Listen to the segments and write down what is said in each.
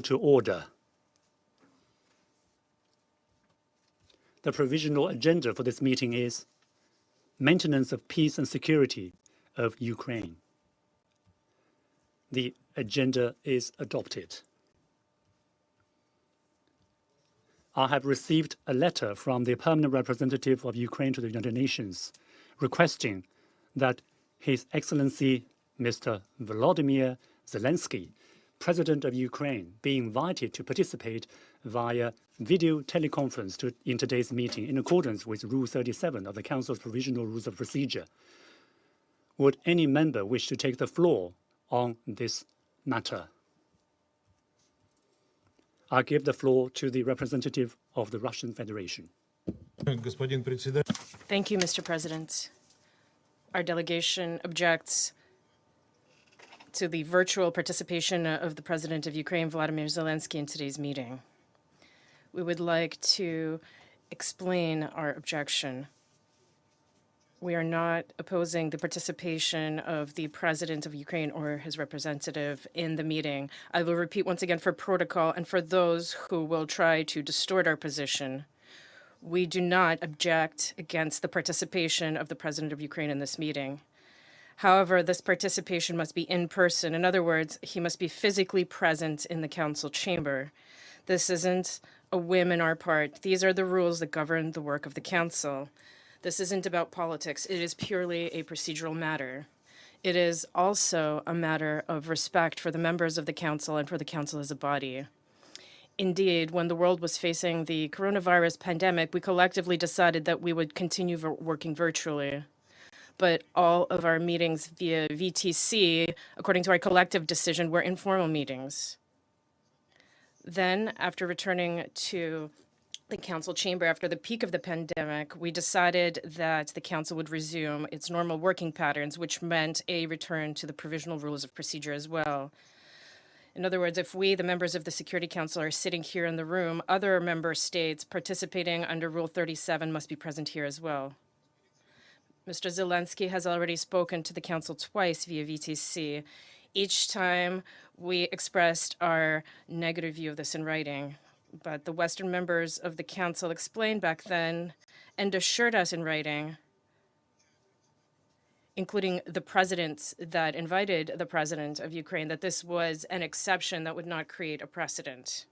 To order. The provisional agenda for this meeting is maintenance of peace and security of Ukraine. The agenda is adopted. I have received a letter from the Permanent Representative of Ukraine to the United Nations requesting that His Excellency Mr. Volodymyr Zelensky, President of Ukraine, be invited to participate via video teleconference in today's meeting in accordance with Rule 37 of the Council's Provisional Rules of Procedure. Would any member wish to take the floor on this matter? I give the floor to the representative of the Russian Federation. Thank you, Mr. President. Our delegation objects to the virtual participation of the President of Ukraine, Volodymyr Zelensky, in today's meeting. We would like to explain our objection. We are not opposing the participation of the President of Ukraine or his representative in the meeting. I will repeat once again for protocol and for those who will try to distort our position. We do not object against the participation of the President of Ukraine in this meeting. However, this participation must be in person. In other words, he must be physically present in the council chamber. This isn't a whim on our part. These are the rules that govern the work of the council. This isn't about politics. It is purely a procedural matter. It is also a matter of respect for the members of the council and for the council as a body. Indeed, when the world was facing the coronavirus pandemic, we collectively decided that we would continue working virtually. But all of our meetings via VTC, according to our collective decision, were informal meetings. Then, after returning to the council chamber after the peak of the pandemic, we decided that the council would resume its normal working patterns, which meant a return to the provisional rules of procedure as well. In other words, if we, the members of the Security Council, are sitting here in the room, other member states participating under Rule 37 must be present here as well. Mr. Zelensky has already spoken to the council twice via VTC. Each time we expressed our negative view of this in writing. But the Western members of the council explained back then and assured us in writing, including the president that invited the President of Ukraine, that this was an exception that would not create a precedent.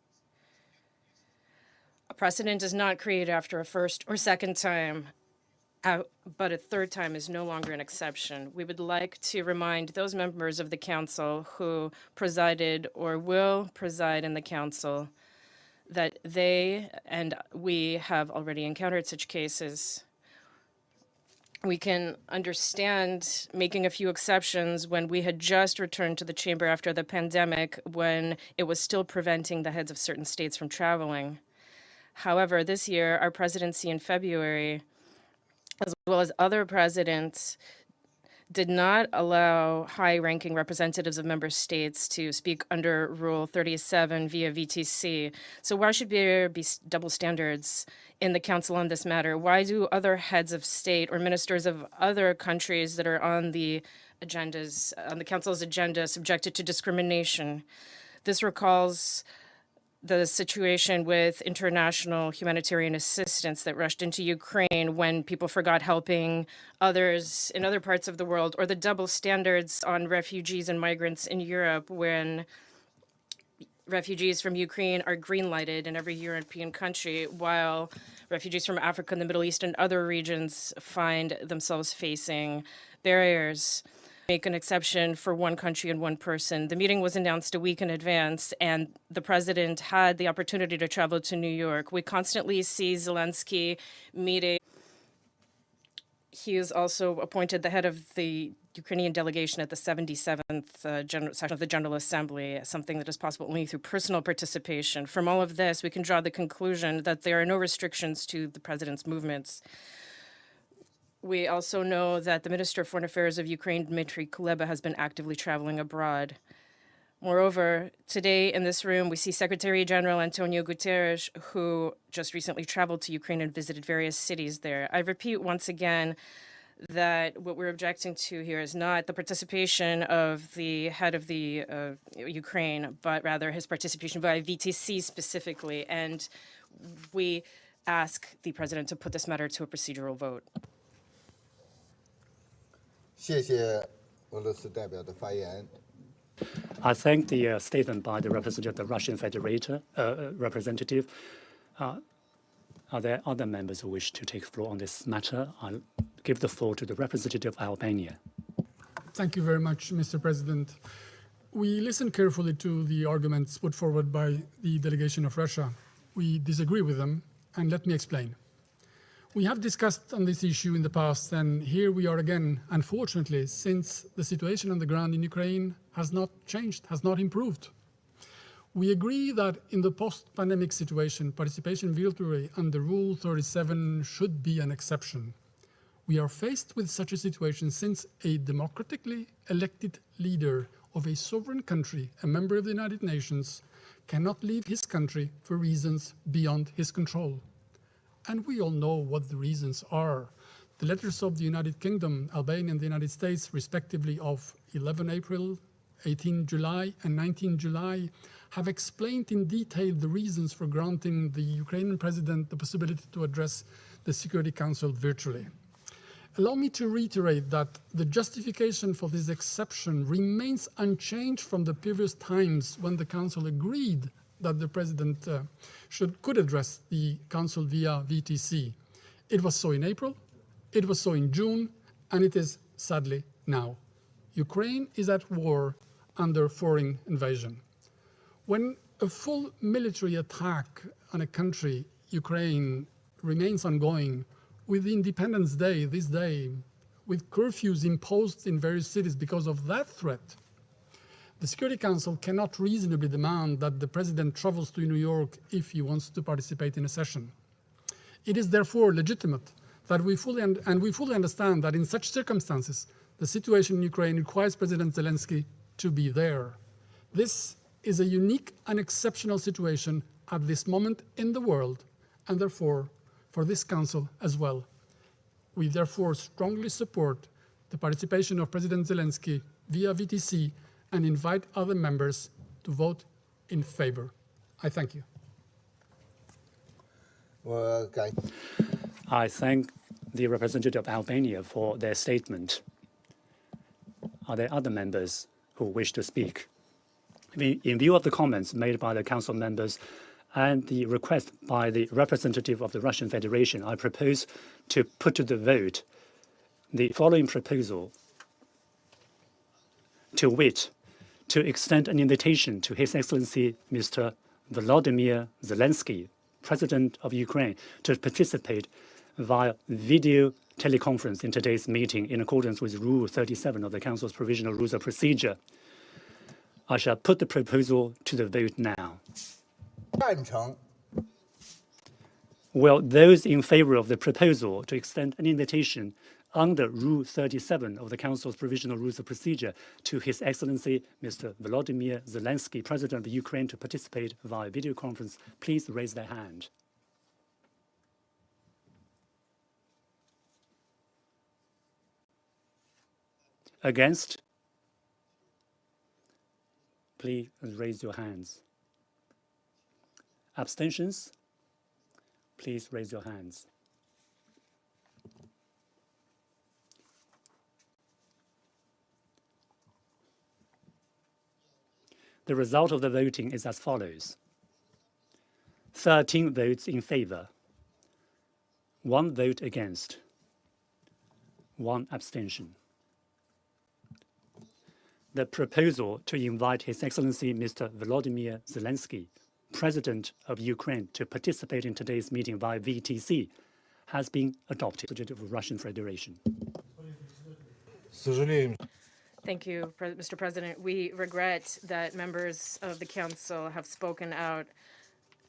A precedent is not created after a first or second time, but a third time is no longer an exception. We would like to remind those members of the council who presided or will preside in the council that they and we have already encountered such cases. We can understand making a few exceptions when we had just returned to the chamber after the pandemic, when it was still preventing the heads of certain states from traveling. However, this year, our presidency in February, as well as other presidents, did not allow high-ranking representatives of member states to speak under Rule 37 via VTC. So why should there be double standards in the council on this matter? Why do other heads of state or ministers of other countries that are on the agendas, on the council's agenda, subjected to discrimination? This recalls the situation with international humanitarian assistance that rushed into Ukraine when people forgot helping others in other parts of the world, or the double standards on refugees and migrants in Europe when refugees from Ukraine are green-lighted in every European country, while refugees from Africa and the Middle East and other regions find themselves facing barriers. Make an exception for one country and one person. The meeting was announced a week in advance, and the president had the opportunity to travel to New York. We constantly see Zelensky meeting. He is also appointed the head of the Ukrainian delegation at the 77th session of the General Assembly, something that is possible only through personal participation. From all of this, we can draw the conclusion that there are no restrictions to the president's movements. We also know that the Minister of Foreign Affairs of Ukraine, Dmitry Kuleba, has been actively traveling abroad. Moreover, today in this room, we see Secretary General Antonio Guterres, who just recently traveled to Ukraine and visited various cities there. I repeat once again that what we're objecting to here is not the participation of the head of the Ukraine, but rather his participation via VTC specifically. And we ask the president to put this matter to a procedural vote. 谢谢俄罗斯代表的发言。 I thank the statement by the representative of the Russian representative. Are there other members who wish to take the floor on this matter? I'll give the floor to the representative of Albania. Thank you very much, Mr. President. We listened carefully to the arguments put forward by the delegation of Russia. We disagree with them, and let me explain. We have discussed on this issue in the past, and here we are again, unfortunately, since the situation on the ground in Ukraine has not changed, has not improved. We agree that in the post-pandemic situation, participation virtually under Rule 37 should be an exception. We are faced with such a situation since a democratically elected leader of a sovereign country, a member of the United Nations, cannot leave his country for reasons beyond his control. And we all know what the reasons are. The letters of the United Kingdom, Albania and the United States, respectively of 11 April, 18 July and 19 July, have explained in detail the reasons for granting the Ukrainian president the possibility to address the Security Council virtually. Allow me to reiterate that the justification for this exception remains unchanged from the previous times when the Council agreed that the President could address the Council via VTC. It was so in April, it was so in June, and it is sadly now. Ukraine is at war under foreign invasion. When a full military attack on a country, Ukraine, remains ongoing, with Independence Day, this day, with curfews imposed in various cities because of that threat, the Security Council cannot reasonably demand that the President travels to New York if he wants to participate in a session. It is therefore legitimate that we fully understand that in such circumstances, the situation in Ukraine requires President Zelensky to be there. This is a unique and exceptional situation at this moment in the world, and therefore for this Council as well. We therefore strongly support the participation of President Zelensky via VTC and invite other members to vote in favor. I thank you. I thank the representative of Albania for their statement. Are there other members who wish to speak? In view of the comments made by the Council members and the request by the representative of the Russian Federation, I propose to put to the vote the following proposal, to wit, to extend an invitation to His Excellency Mr. Volodymyr Zelensky, President of Ukraine, to participate via video teleconference in today's meeting in accordance with Rule 37 of the Council's Provisional Rules of Procedure. I shall put the proposal to the vote now. Will those in favor of the proposal to extend an invitation under Rule 37 of the Council's Provisional Rules of Procedure to His Excellency Mr. Volodymyr Zelensky, President of Ukraine, to participate via video conference, please raise their hand. Against? Please raise your hands. Abstentions? Please raise your hands. The result of the voting is as follows. 13 votes in favor, 1 vote against, 1 abstention. The proposal to invite His Excellency Mr. Volodymyr Zelensky, President of Ukraine, to participate in today's meeting via VTC has been adopted of the Russian Federation. Thank you, Mr. President. We regret that members of the Council have spoken out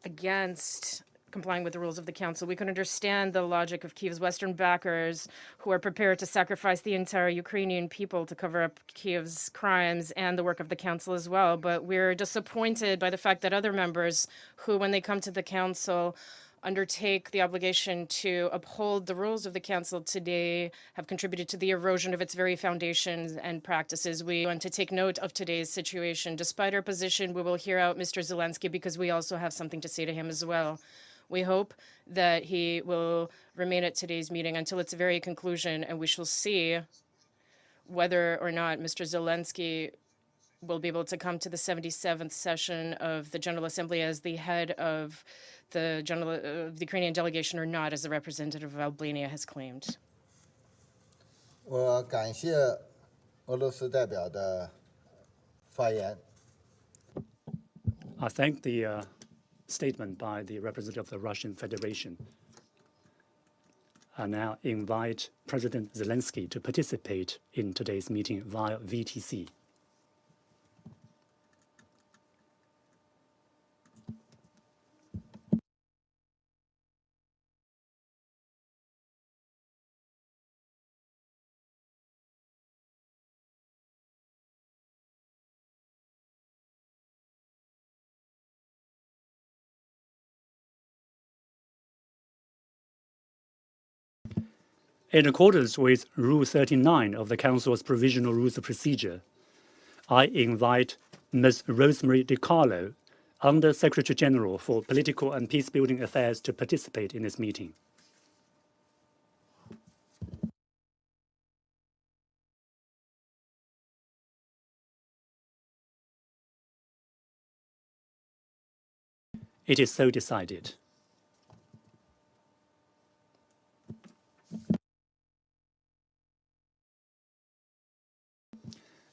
against complying with the rules of the Council. We can understand the logic of Kyiv's Western backers who are prepared to sacrifice the entire Ukrainian people to cover up Kyiv's crimes and the work of the Council as well. But we're disappointed by the fact that other members who, when they come to the Council, undertake the obligation to uphold the rules of the Council today have contributed to the erosion of its very foundations and practices. We want to take note of today's situation. Despite our position, we will hear out Mr. Zelensky because we also have something to say to him as well. We hope that he will remain at today's meeting until its very conclusion, and we shall see whether or not Mr. Zelensky will be able to come to the 77th session of the General Assembly as the head of the Ukrainian delegation or not, as the representative of Albania has claimed. 我感谢俄罗斯代表的发言。 I thank the statement by the representative of the Russian Federation. I now invite President Zelensky to participate in today's meeting via VTC. In accordance with Rule 39 of the Council's Provisional Rules of Procedure, I invite Ms. Rosemary DiCarlo, Under Secretary General for Political and Peacebuilding Affairs, to participate in this meeting. It is so decided.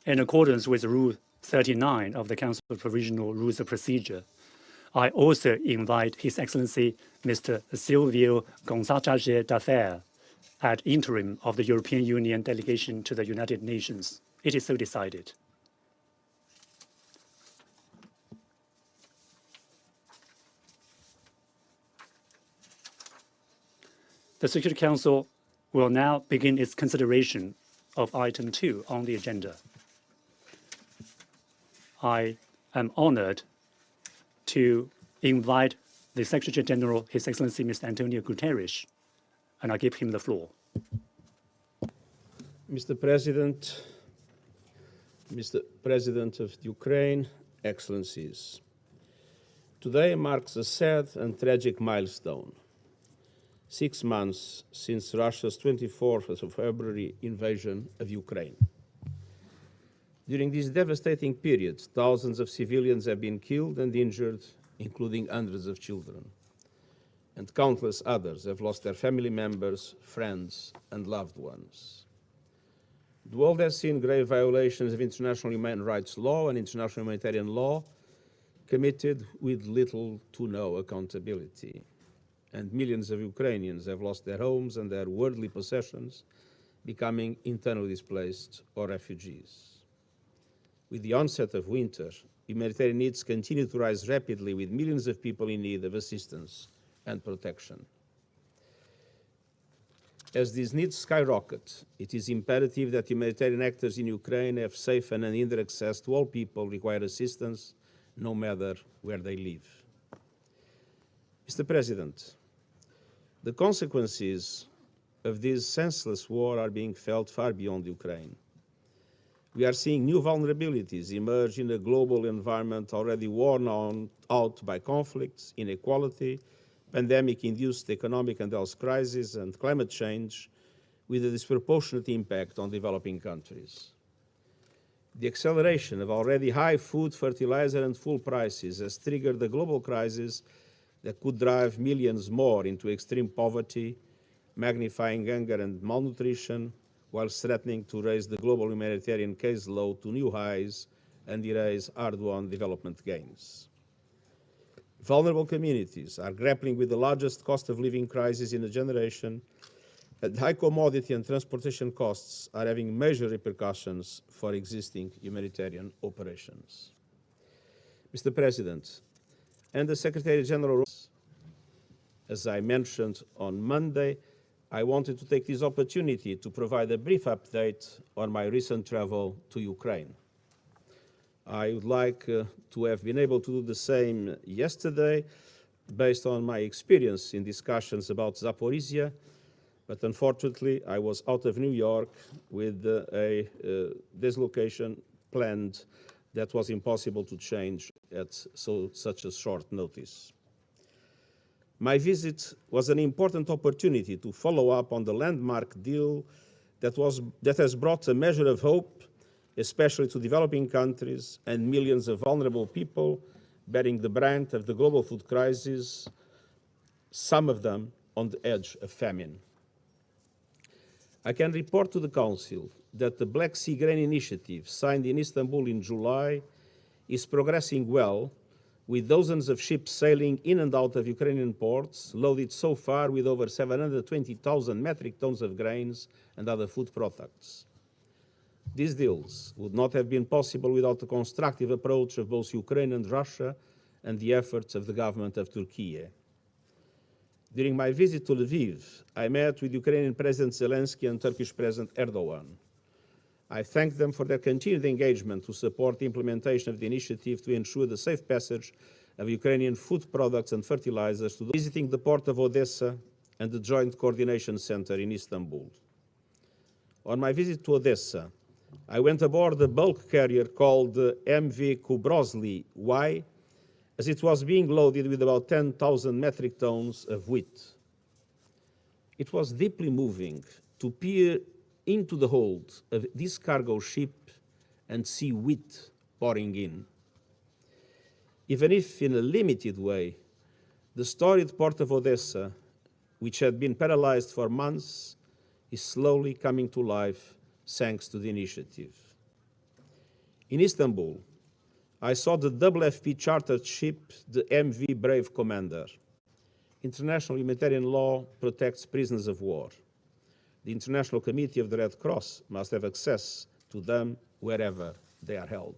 In accordance with Rule 39 of the Council's Provisional Rules of Procedure, I also invite His Excellency Mr. Silvio Gonçalves da Fer, ad interim of the European Union delegation to the United Nations. It is so decided. The Security Council will now begin its consideration of item 2 on the agenda. I am honored to invite the Secretary General, His Excellency Mr. Antonio Guterres, and I give him the floor. Mr. President of Ukraine, Excellencies, today marks a sad and tragic milestone. 6 months since Russia's 24th of February invasion of Ukraine. During this devastating period, thousands of civilians have been killed and injured, including hundreds of children. And countless others have lost their family members, friends, and loved ones. The world has seen grave violations of international human rights law and international humanitarian law committed with little to no accountability. And millions of Ukrainians have lost their homes and their worldly possessions, becoming internally displaced or refugees. With the onset of winter, humanitarian needs continue to rise rapidly, with millions of people in need of assistance and protection. As these needs skyrocket, it is imperative that humanitarian actors in Ukraine have safe and unhindered access to all people who require assistance, no matter where they live. Mr. President, the consequences of this senseless war are being felt far beyond Ukraine. We are seeing new vulnerabilities emerge in a global environment already worn out by conflicts, inequality, pandemic-induced economic and health crises, and climate change, with a disproportionate impact on developing countries. The acceleration of already high food, fertilizer, and fuel prices has triggered a global crisis that could drive millions more into extreme poverty, magnifying hunger and malnutrition, while threatening to raise the global humanitarian caseload to new highs and erase hard-won development gains. Vulnerable communities are grappling with the largest cost of living crisis in a generation, and high commodity and transportation costs are having major repercussions for existing humanitarian operations. Mr. President, and the Secretary General, as I mentioned on Monday, I wanted to take this opportunity to provide a brief update on my recent travel to Ukraine. I would like to have been able to do the same yesterday, based on my experience in discussions about Zaporizhzhia, but unfortunately I was out of New York with a dislocation planned that was impossible to change at such a short notice. My visit was an important opportunity to follow up on the landmark deal that has brought a measure of hope, especially to developing countries and millions of vulnerable people bearing the brunt of the global food crisis, some of them on the edge of famine. I can report to the Council that the Black Sea Grain Initiative, signed in Istanbul in July, is progressing well, with dozens of ships sailing in and out of Ukrainian ports, loaded so far with over 720,000 metric tons of grains and other food products. These deals would not have been possible without the constructive approach of both Ukraine and Russia and the efforts of the government of Turkey. During my visit to Lviv, I met with Ukrainian President Zelensky and Turkish President Erdogan. I thank them for their continued engagement to support the implementation of the initiative to ensure the safe passage of Ukrainian food products and fertilizers to visiting the port of Odessa and the Joint Coordination Center in Istanbul. On my visit to Odessa, I went aboard a bulk carrier called MV Kubrozly Y, as it was being loaded with about 10,000 metric tons of wheat. It was deeply moving to peer into the hold of this cargo ship and see wheat pouring in. Even if in a limited way, the storied port of Odessa, which had been paralyzed for months, is slowly coming to life thanks to the initiative. In Istanbul, I saw the WFP chartered ship, the MV Brave Commander. International humanitarian law protects prisoners of war. The International Committee of the Red Cross must have access to them wherever they are held.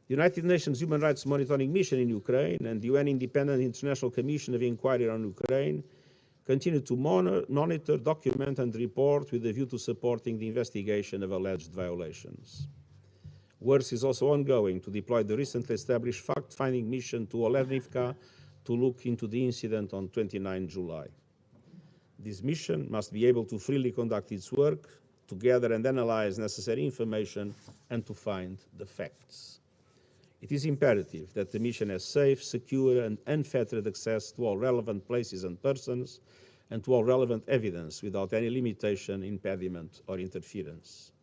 The United Nations Human Rights Monitoring Mission in Ukraine and the UN Independent International Commission of Inquiry on Ukraine continue to monitor, document, and report with a view to supporting the investigation of alleged violations. Work is also ongoing to deploy the recently established fact-finding mission to Olenivka to look into the incident on 29 July. This mission must be able to freely conduct its work, to gather and analyze necessary information, and to find the facts. It is imperative that the mission has safe, secure, and unfettered access to all relevant places and persons, and to all relevant evidence without any limitation, impediment, or interference.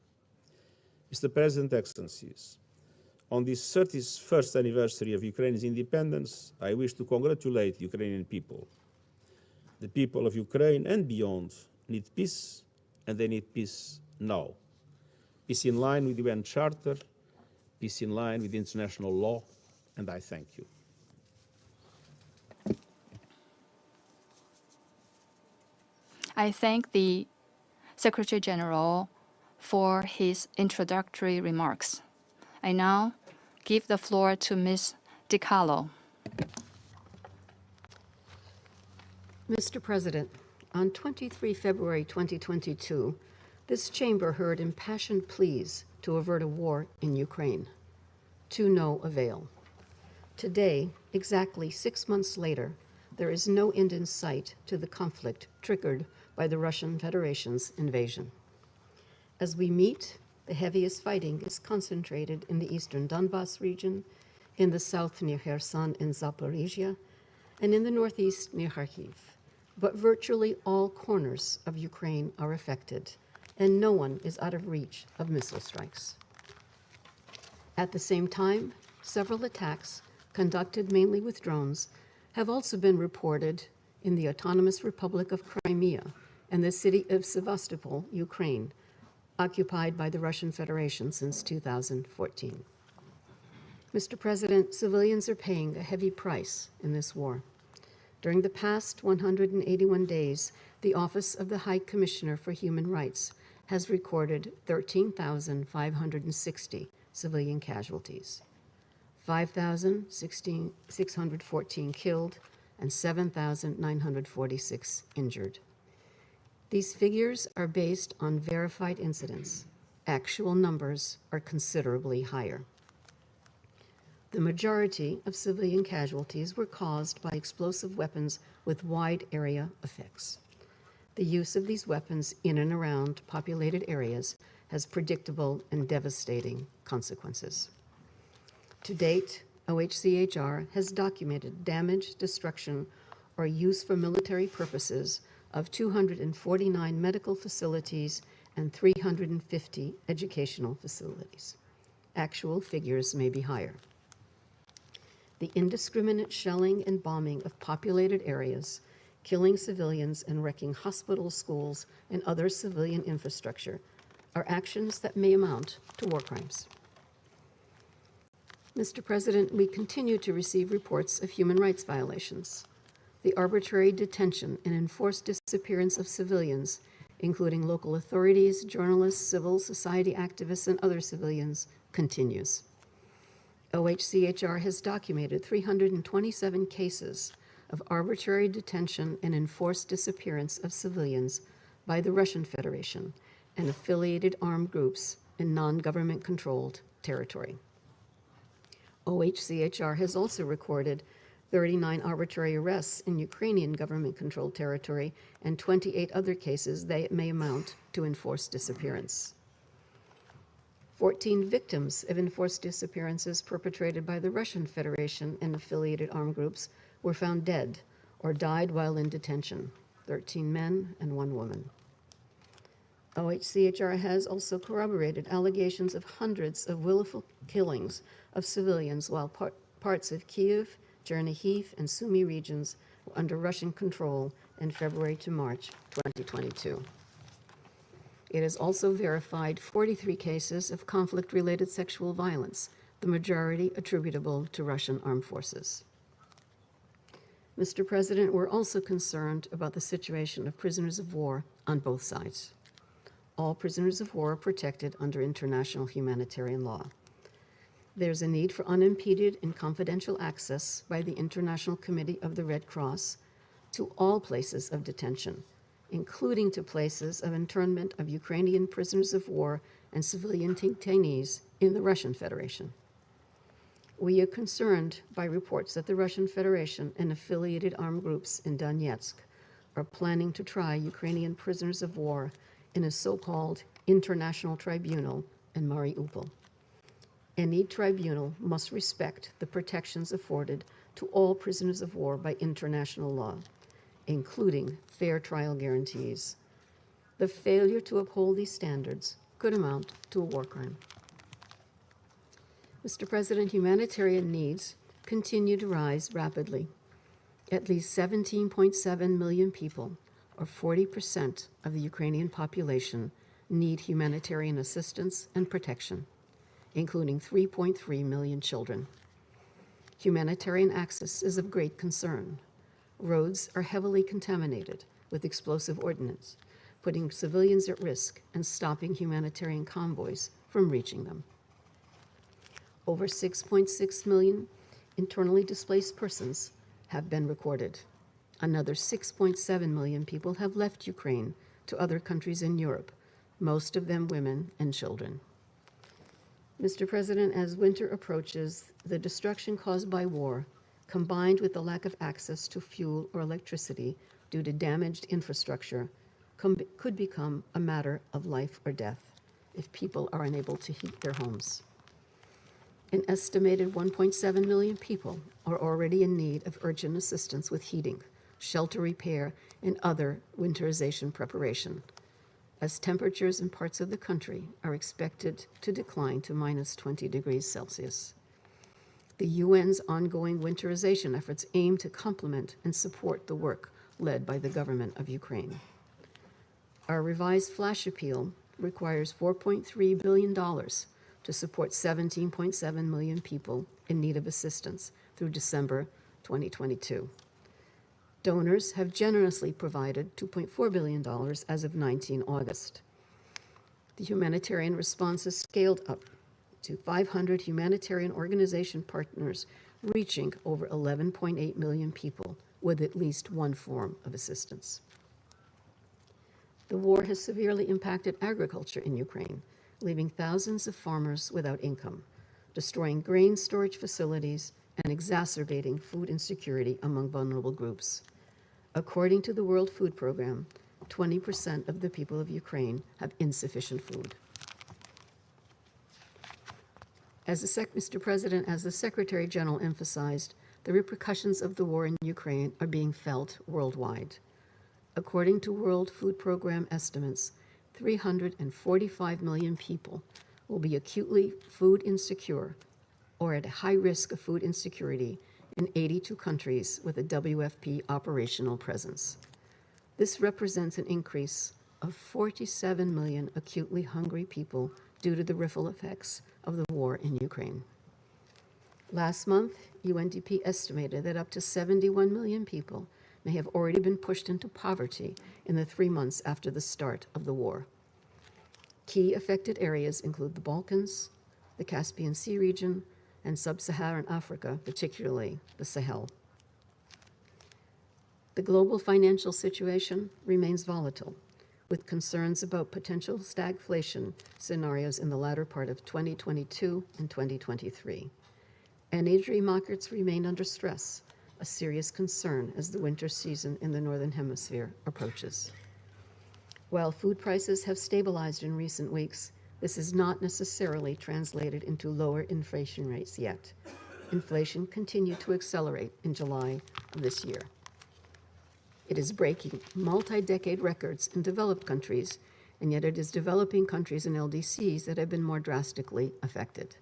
Mr. President, Excellencies, on this 31st anniversary of Ukraine's independence, I wish to congratulate the Ukrainian people. The people of Ukraine and beyond need peace, and they need peace now. Peace in line with the UN Charter, peace in line with international law, and I thank you. I thank the Secretary General for his introductory remarks. I now give the floor to Ms. DiCarlo. Mr. President, on 23 February 2022, this chamber heard impassioned pleas to avert a war in Ukraine, to no avail. Today, exactly 6 months later, there is no end in sight to the conflict triggered by the Russian Federation's invasion. As we meet, the heaviest fighting is concentrated in the eastern Donbas region, in the south near Kherson and Zaporizhzhia, and in the northeast near Kharkiv. But virtually all corners of Ukraine are affected, and no one is out of reach of missile strikes. At the same time, several attacks, conducted mainly with drones, have also been reported in the Autonomous Republic of Crimea and the city of Sevastopol, Ukraine, occupied by the Russian Federation since 2014. Mr. President, civilians are paying a heavy price in this war. During the past 181 days, the Office of the High Commissioner for Human Rights has recorded 13,560 civilian casualties, 5,614 killed, and 7,946 injured. These figures are based on verified incidents. Actual numbers are considerably higher. The majority of civilian casualties were caused by explosive weapons with wide area effects. The use of these weapons in and around populated areas has predictable and devastating consequences. To date, OHCHR has documented damage, destruction, or use for military purposes of 249 medical facilities and 350 educational facilities. Actual figures may be higher. The indiscriminate shelling and bombing of populated areas, killing civilians and wrecking hospitals, schools, and other civilian infrastructure are actions that may amount to war crimes. Mr. President, we continue to receive reports of human rights violations. The arbitrary detention and enforced disappearance of civilians, including local authorities, journalists, civil society activists, and other civilians, continues. OHCHR has documented 327 cases of arbitrary detention and enforced disappearance of civilians by the Russian Federation and affiliated armed groups in non-government controlled territory. OHCHR has also recorded 39 arbitrary arrests in Ukrainian government-controlled territory and 28 other cases that may amount to enforced disappearance. 14 victims of enforced disappearances perpetrated by the Russian Federation and affiliated armed groups were found dead or died while in detention, 13 men and 1 woman. OHCHR has also corroborated allegations of hundreds of willful killings of civilians while parts of Kyiv, Chernihiv, and Sumy regions were under Russian control in February to March 2022. It has also verified 43 cases of conflict-related sexual violence, the majority attributable to Russian armed forces. Mr. President, we're also concerned about the situation of prisoners of war on both sides. All prisoners of war are protected under international humanitarian law. There's a need for unimpeded and confidential access by the International Committee of the Red Cross to all places of detention, including to places of internment of Ukrainian prisoners of war and civilian detainees in the Russian Federation. We are concerned by reports that the Russian Federation and affiliated armed groups in Donetsk are planning to try Ukrainian prisoners of war in a so-called international tribunal in Mariupol. Any tribunal must respect the protections afforded to all prisoners of war by international law, including fair trial guarantees. The failure to uphold these standards could amount to a war crime. Mr. President, humanitarian needs continue to rise rapidly. At least 17.7 million people, or 40% of the Ukrainian population, need humanitarian assistance and protection, including 3.3 million children. Humanitarian access is of great concern. Roads are heavily contaminated with explosive ordnance, putting civilians at risk and stopping humanitarian convoys from reaching them. Over 6.6 million internally displaced persons have been recorded. Another 6.7 million people have left Ukraine to other countries in Europe, most of them women and children. Mr. President, as winter approaches, the destruction caused by war, combined with the lack of access to fuel or electricity due to damaged infrastructure, could become a matter of life or death if people are unable to heat their homes. An estimated 1.7 million people are already in need of urgent assistance with heating, shelter repair, and other winterization preparation, as temperatures in parts of the country are expected to decline to minus 20 degrees Celsius. The UN's ongoing winterization efforts aim to complement and support the work led by the government of Ukraine. Our revised flash appeal requires $4.3 billion to support 17.7 million people in need of assistance through December 2022. Donors have generously provided $2.4 billion as of 19 August. The humanitarian response is scaled up to 500 humanitarian organization partners, reaching over 11.8 million people with at least one form of assistance. The war has severely impacted agriculture in Ukraine, leaving thousands of farmers without income. destroying grain storage facilities, and exacerbating food insecurity among vulnerable groups. According to the World Food Program, 20% of the people of Ukraine have insufficient food. Mr. President, as the Secretary General emphasized, the repercussions of the war in Ukraine are being felt worldwide. According to World Food Program estimates, 345 million people will be acutely food insecure or at high risk of food insecurity in 82 countries with a WFP operational presence. This represents an increase of 47 million acutely hungry people due to the ripple effects of the war in Ukraine. Last month, UNDP estimated that up to 71 million people may have already been pushed into poverty in the 3 months after the start of the war. Key affected areas include the Balkans, the Caspian Sea region, and sub-Saharan Africa, particularly the Sahel. The global financial situation remains volatile, with concerns about potential stagflation scenarios in the latter part of 2022 and 2023. Energy markets remain under stress, a serious concern as the winter season in the Northern Hemisphere approaches. While food prices have stabilized in recent weeks, this is not necessarily translated into lower inflation rates yet. Inflation continued to accelerate in July of this year. It is breaking multi-decade records in developed countries, and yet it is developing countries and LDCs that have been more drastically affected.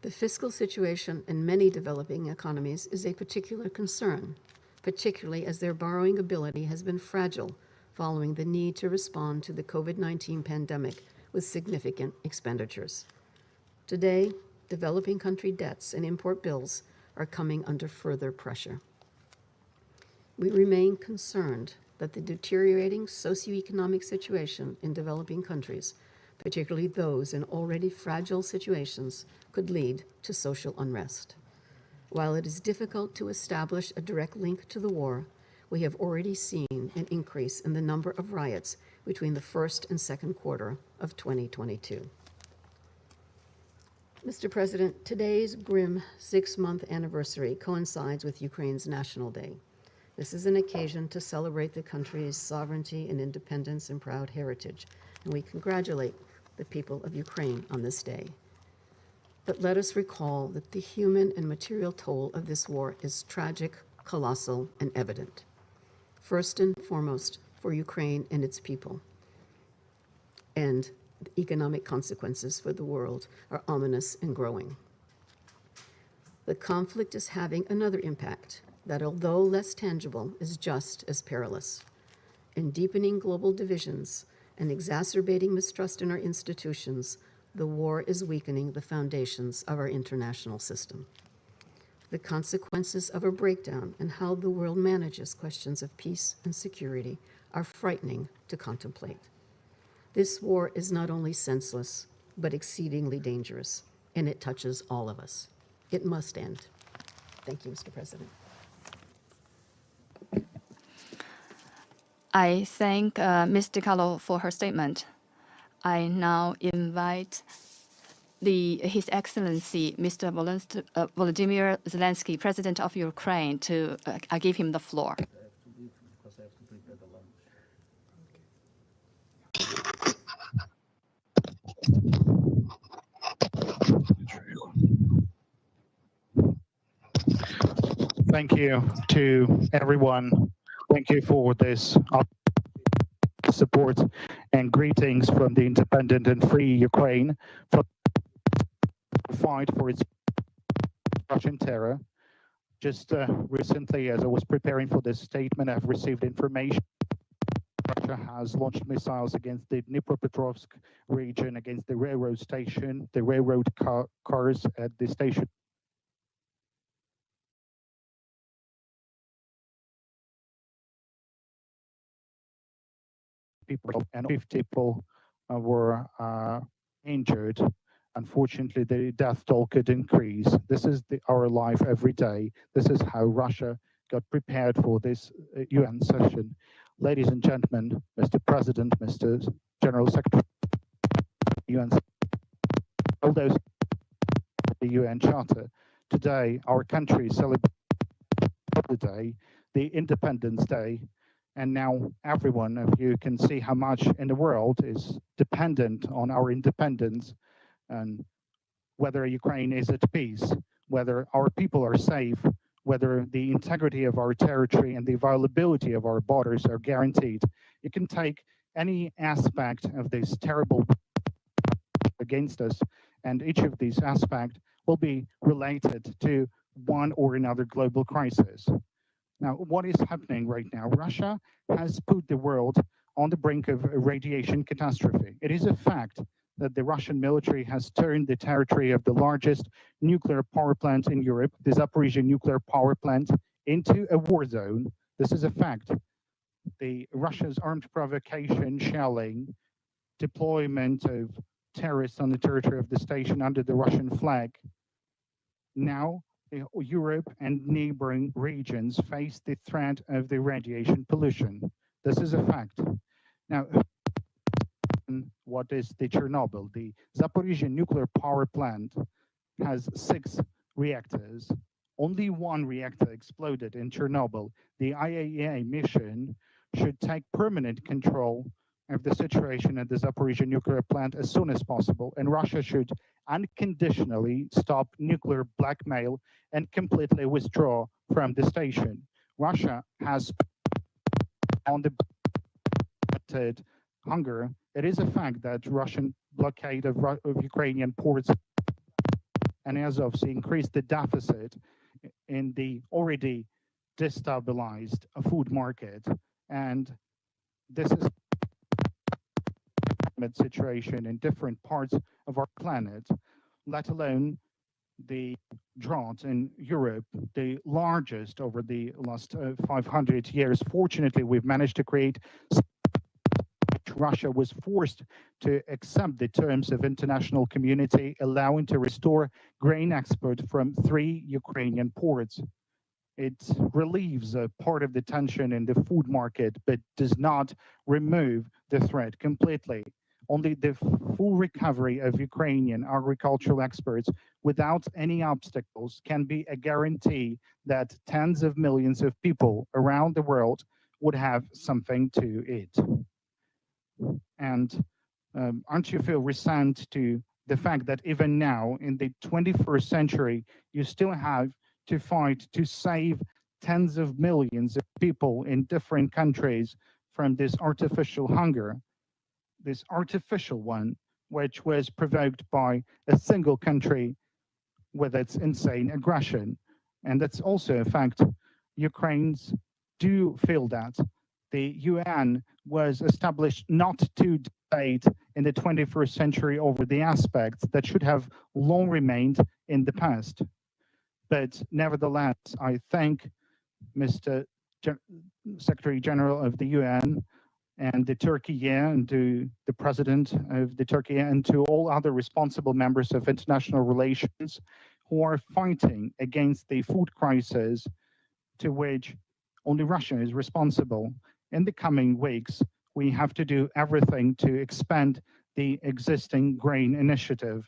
The fiscal situation in many developing economies is a particular concern, particularly as their borrowing ability has been fragile following the need to respond to the COVID-19 pandemic with significant expenditures. Today, developing country debts and import bills are coming under further pressure. We remain concerned that the deteriorating socioeconomic situation in developing countries, particularly those in already fragile situations, could lead to social unrest. While it is difficult to establish a direct link to the war, we have already seen an increase in the number of riots between the first and second quarter of 2022. Mr. President, today's grim 6-month anniversary coincides with Ukraine's National Day. This is an occasion to celebrate the country's sovereignty and independence and proud heritage, and we congratulate the people of Ukraine on this day. But let us recall that the human and material toll of this war is tragic, colossal, and evident. First and foremost, for Ukraine and its people. And the economic consequences for the world are ominous and growing. The conflict is having another impact that, although less tangible, is just as perilous. In deepening global divisions and exacerbating mistrust in our institutions, the war is weakening the foundations of our international system. The consequences of a breakdown in how the world manages questions of peace and security are frightening to contemplate. This war is not only senseless, but exceedingly dangerous, and it touches all of us. It must end. Thank you, Mr. President. I thank Ms. DiCarlo for her statement. I now invite His Excellency, Mr. Volodymyr Zelensky, President of Ukraine, to I give him the floor. Thank you to everyone. Thank you for this support and greetings from the independent and free Ukraine for the fight for its Russian terror. Just recently, as I was preparing for this statement, I've received information Russia has launched missiles against the Dnipropetrovsk region, against the railroad station, the railroad cars at the station. People and 50 people were injured. Unfortunately, the death toll could increase. This is our life every day. This is how Russia got prepared for this UN session. Ladies and gentlemen, Mr. President, Mr. General Secretary, UNSG, all those the UN Charter. Today, our country celebrates the day, the Independence Day, and now everyone of you can see how much in the world is dependent on our independence, and whether Ukraine is at peace, whether our people are safe, whether the integrity of our territory and the availability of our borders are guaranteed. You can take any aspect of this terrible against us, and each of these aspects will be related to one or another global crisis. Now, what is happening right now? Russia has put the world on the brink of a radiation catastrophe. It is a fact that the Russian military has turned the territory of the largest nuclear power plant in Europe, the Zaporizhzhia nuclear power plant, into a war zone. This is a fact. Russia's armed provocation, shelling, deployment of terrorists on the territory of the station under the Russian flag. Now, Europe and neighboring regions face the threat of the radiation pollution. This is a fact. Now, what is the Chernobyl? The Zaporizhzhia nuclear power plant has 6 reactors. Only 1 reactor exploded in Chernobyl. The IAEA mission should take permanent control of the situation at the Zaporizhzhia nuclear plant as soon as possible, and Russia should unconditionally stop nuclear blackmail and completely withdraw from the station. Russia has on the hunger. It is a fact that Russian blockade of Ukrainian ports and Azovs increased the deficit in the already destabilized food market, and this is situation in different parts of our planet, let alone the drought in Europe, the largest over the last 500 years. Fortunately, we've managed to create. Russia was forced to accept the terms of international community, allowing to restore grain export from 3 Ukrainian ports. It relieves a part of the tension in the food market, but does not remove the threat completely. Only the full recovery of Ukrainian agricultural exports without any obstacles can be a guarantee that tens of millions of people around the world would have something to eat. And aren't you feel resent to the fact that even now, in the 21st century, you still have to fight to save tens of millions of people in different countries from this artificial hunger? This artificial one, which was provoked by a single country with its insane aggression. And that's also a fact. Ukrainians do feel that. The UN was established not to debate in the 21st century over the aspects that should have long remained in the past. But nevertheless, I thank Mr. Secretary General of the UN and the Turkey and to the President of the Turkey and to all other responsible members of international relations who are fighting against the food crisis to which only Russia is responsible. In the coming weeks, we have to do everything to expand the existing grain initiative.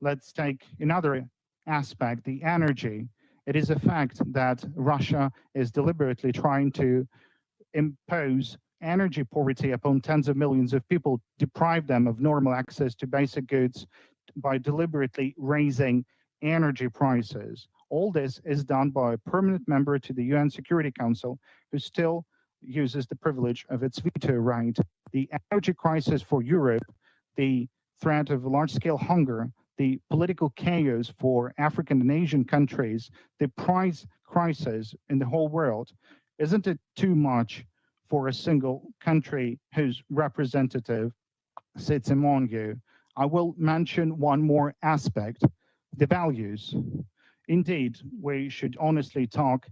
Let's take another aspect, the energy. It is a fact that Russia is deliberately trying to impose energy poverty upon tens of millions of people, deprive them of normal access to basic goods by deliberately raising energy prices. All this is done by a permanent member to the UN Security Council who still uses the privilege of its veto right. The energy crisis for Europe, the threat of large-scale hunger, the political chaos for African and Asian countries, the price crisis in the whole world, isn't it too much for a single country whose representative sits among you? I will mention one more aspect, the values. Indeed, we should honestly talk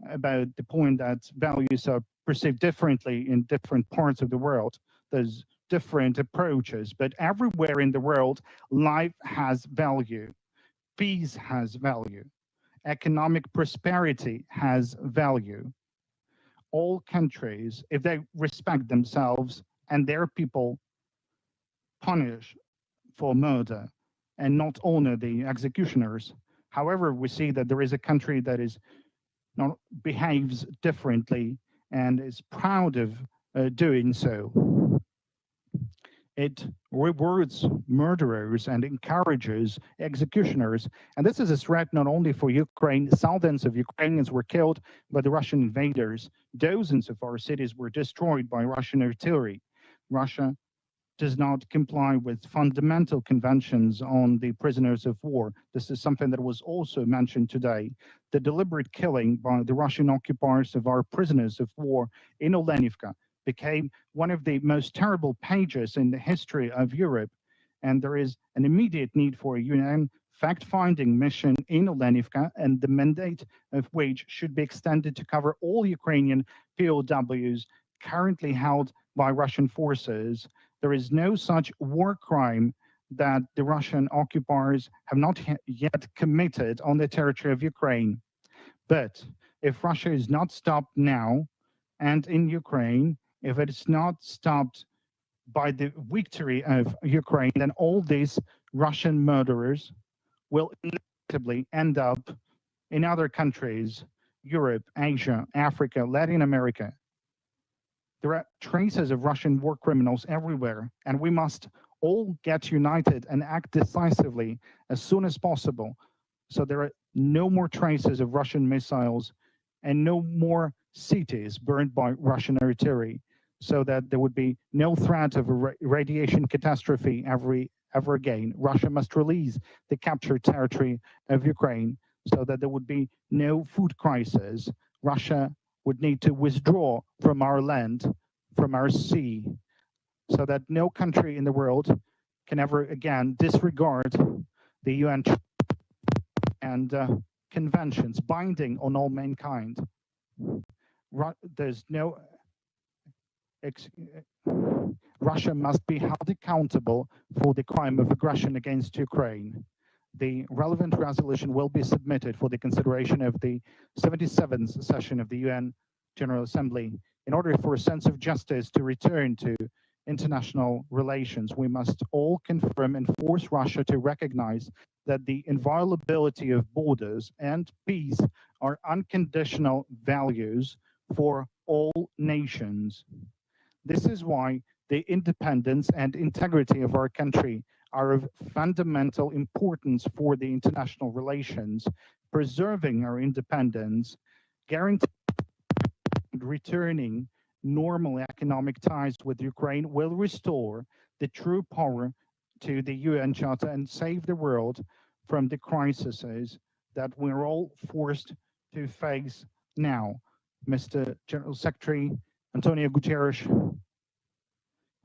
about the point that values are perceived differently in different parts of the world. There's different approaches, but everywhere in the world, life has value, peace has value, economic prosperity has value. All countries, if they respect themselves and their people, punish for murder and not honor the executioners. However, we see that there is a country that is not behaves differently and is proud of doing so. It rewards murderers and encourages executioners. And this is a threat not only for Ukraine. Thousands of Ukrainians were killed by the Russian invaders. Dozens of our cities were destroyed by Russian artillery. Russia does not comply with fundamental conventions on the prisoners of war. This is something that was also mentioned today. The deliberate killing by the Russian occupiers of our prisoners of war in Olenivka became one of the most terrible pages in the history of Europe. And there is an immediate need for a UN fact-finding mission in Olenivka, and the mandate of which should be extended to cover all Ukrainian POWs currently held by Russian forces. There is no such war crime that the Russian occupiers have not yet committed on the territory of Ukraine. But if Russia is not stopped now and in Ukraine, if it is not stopped by the victory of Ukraine, then all these Russian murderers will inevitably end up in other countries, Europe, Asia, Africa, Latin America. There are traces of Russian war criminals everywhere, and we must all get united and act decisively as soon as possible, so there are no more traces of Russian missiles and no more cities burned by Russian artillery, so that there would be no threat of a radiation catastrophe ever again. Russia must release the captured territory of Ukraine so that there would be no food crisis. Russia would need to withdraw from our land, from our sea, so that no country in the world can ever again disregard the UN and conventions binding on all mankind. There's no Russia must be held accountable for the crime of aggression against Ukraine. The relevant resolution will be submitted for the consideration of the 77th session of the UN General Assembly. In order for a sense of justice to return to international relations, we must all confirm and force Russia to recognize that the inviolability of borders and peace are unconditional values for all nations. This is why the independence and integrity of our country are of fundamental importance for the international relations. Preserving our independence, guaranteeing returning normal economic ties with Ukraine will restore the true power to the UN Charter and save the world from the crises that we're all forced to face now. Mr. General Secretary Antonio Guterres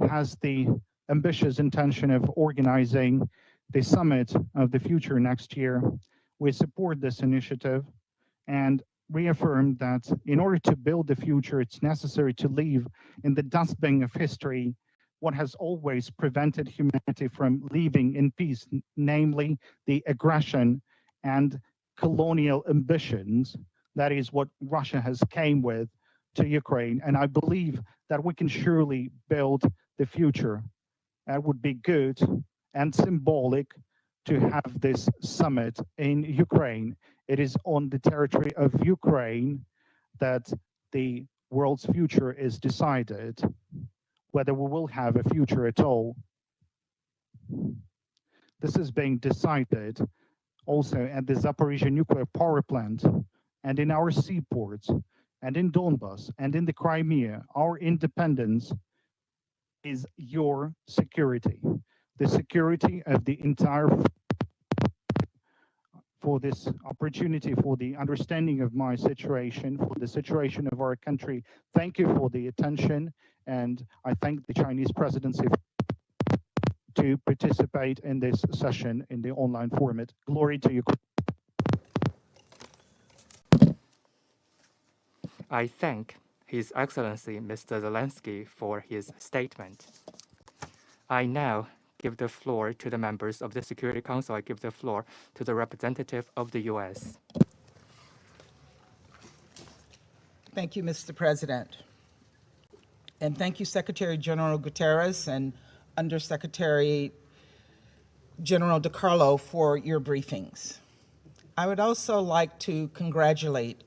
has the ambitious intention of organizing the summit of the future next year. We support this initiative and reaffirm that in order to build the future, it's necessary to leave in the dustbin of history what has always prevented humanity from living in peace, namely the aggression and colonial ambitions. That is what Russia has came with to Ukraine. And I believe that we can surely build the future. It would be good and symbolic to have this summit in Ukraine. It is on the territory of Ukraine that the world's future is decided, whether we will have a future at all. This is being decided also at the Zaporizhzhia nuclear power plant and in our seaports and in Donbas and in the Crimea. Our independence is your security, the security of the entire. For this opportunity, for the understanding of my situation, for the situation of our country. Thank you for the attention, and I thank the Chinese presidency to participate in this session in the online format. Glory to Ukraine. I thank His Excellency Mr. Zelensky for his statement. I now give the floor to the members of the Security Council. I give the floor to the representative of the U.S. Thank you, Mr. President. And thank you, Secretary General Guterres and Undersecretary General DiCarlo, for your briefings. I would also like to congratulate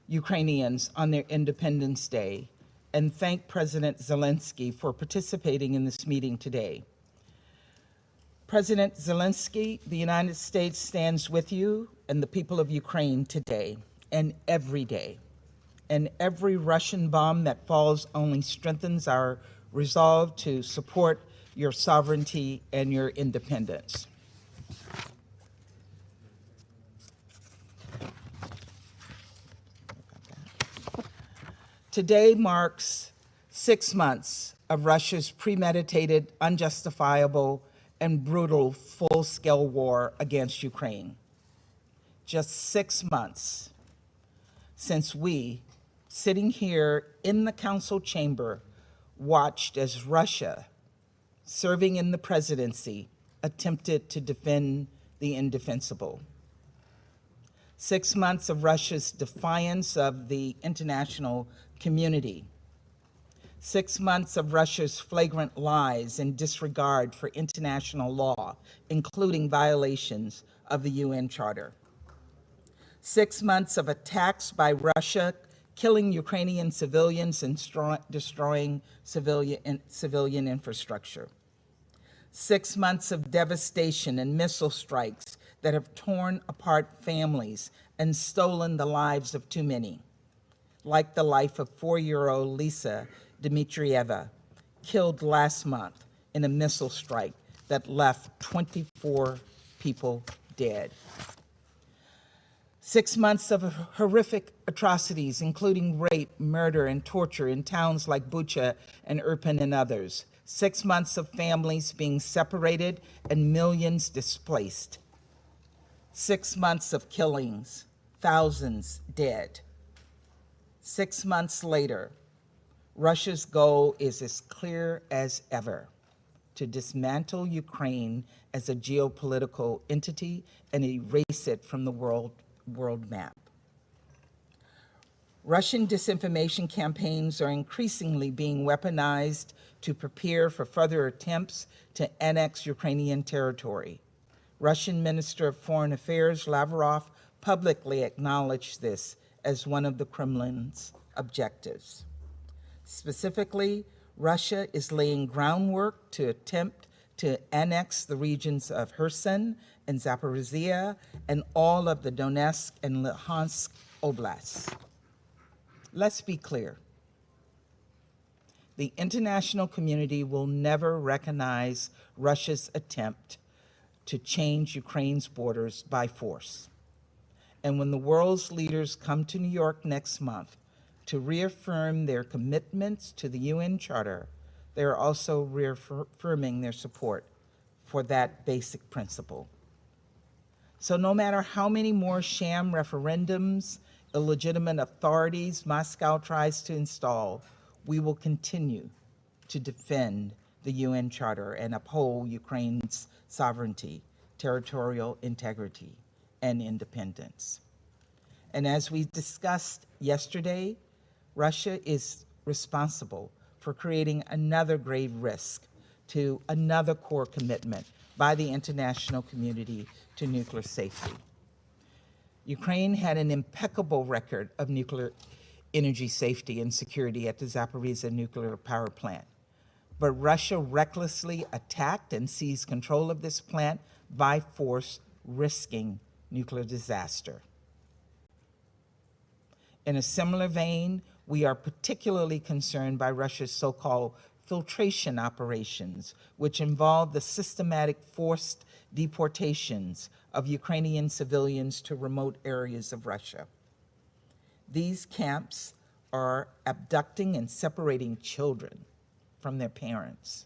Ukrainians on their Independence Day and thank President Zelensky for participating in this meeting today. President Zelensky, the United States stands with you and the people of Ukraine today and every day. And every Russian bomb that falls only strengthens our resolve to support your sovereignty and your independence. Today marks 6 months of Russia's premeditated, unjustifiable, and brutal full-scale war against Ukraine. Just 6 months since we, sitting here in the council chamber, watched as Russia, serving in the presidency, attempted to defend the indefensible. 6 months of Russia's defiance of the international community. 6 months of Russia's flagrant lies and disregard for international law, including violations of the UN Charter. 6 months of attacks by Russia, killing Ukrainian civilians and destroying civilian infrastructure. 6 months of devastation and missile strikes that have torn apart families and stolen the lives of too many, like the life of 4-year-old Lisa Dmitrieva, killed last month in a missile strike that left 24 people dead. 6 months of horrific atrocities, including rape, murder, and torture in towns like Bucha and Irpin and others. 6 months of families being separated and millions displaced. 6 months of killings, thousands dead. 6 months later, Russia's goal is as clear as ever: to dismantle Ukraine as a geopolitical entity and erase it from the world map. Russian disinformation campaigns are increasingly being weaponized to prepare for further attempts to annex Ukrainian territory. Russian Minister of Foreign Affairs Lavrov publicly acknowledged this as one of the Kremlin's objectives. Specifically, Russia is laying groundwork to attempt to annex the regions of Kherson and Zaporizhzhia and all of the Donetsk and Luhansk oblasts. Let's be clear. The international community will never recognize Russia's attempt to change Ukraine's borders by force. And when the world's leaders come to New York next month to reaffirm their commitments to the UN Charter, they are also reaffirming their support for that basic principle. So no matter how many more sham referendums, illegitimate authorities Moscow tries to install, we will continue to defend the UN Charter and uphold Ukraine's sovereignty, territorial integrity, and independence. And as we discussed yesterday, Russia is responsible for creating another grave risk to another core commitment by the international community to nuclear safety. Ukraine had an impeccable record of nuclear energy safety and security at the Zaporizhzhia nuclear power plant. But Russia recklessly attacked and seized control of this plant by force, risking nuclear disaster. In a similar vein, we are particularly concerned by Russia's so-called filtration operations, which involve the systematic forced deportations of Ukrainian civilians to remote areas of Russia. These camps are abducting and separating children from their parents.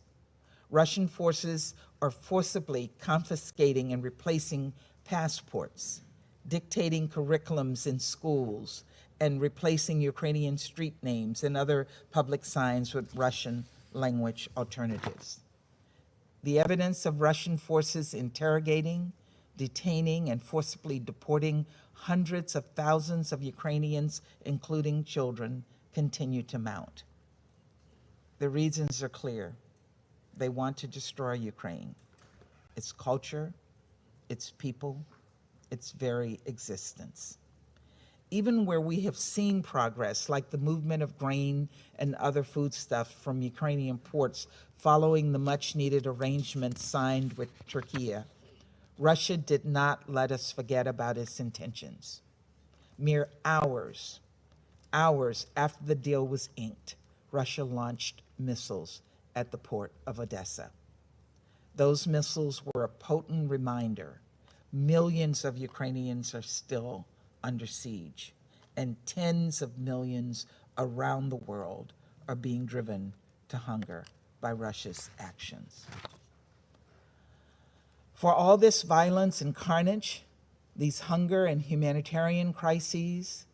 Russian forces are forcibly confiscating and replacing passports, dictating curriculums in schools, and replacing Ukrainian street names and other public signs with Russian language alternatives. The evidence of Russian forces interrogating, detaining, and forcibly deporting hundreds of thousands of Ukrainians, including children, continue to mount. The reasons are clear. They want to destroy Ukraine. its culture, its people, its very existence. Even where we have seen progress, like the movement of grain and other foodstuff from Ukrainian ports following the much-needed arrangements signed with Turkey, Russia did not let us forget about its intentions. Mere hours after the deal was inked, Russia launched missiles at the port of Odessa. Those missiles were a potent reminder. Millions of Ukrainians are still under siege, and tens of millions around the world are being driven to hunger by Russia's actions. For all this violence and carnage, these hunger and humanitarian crises,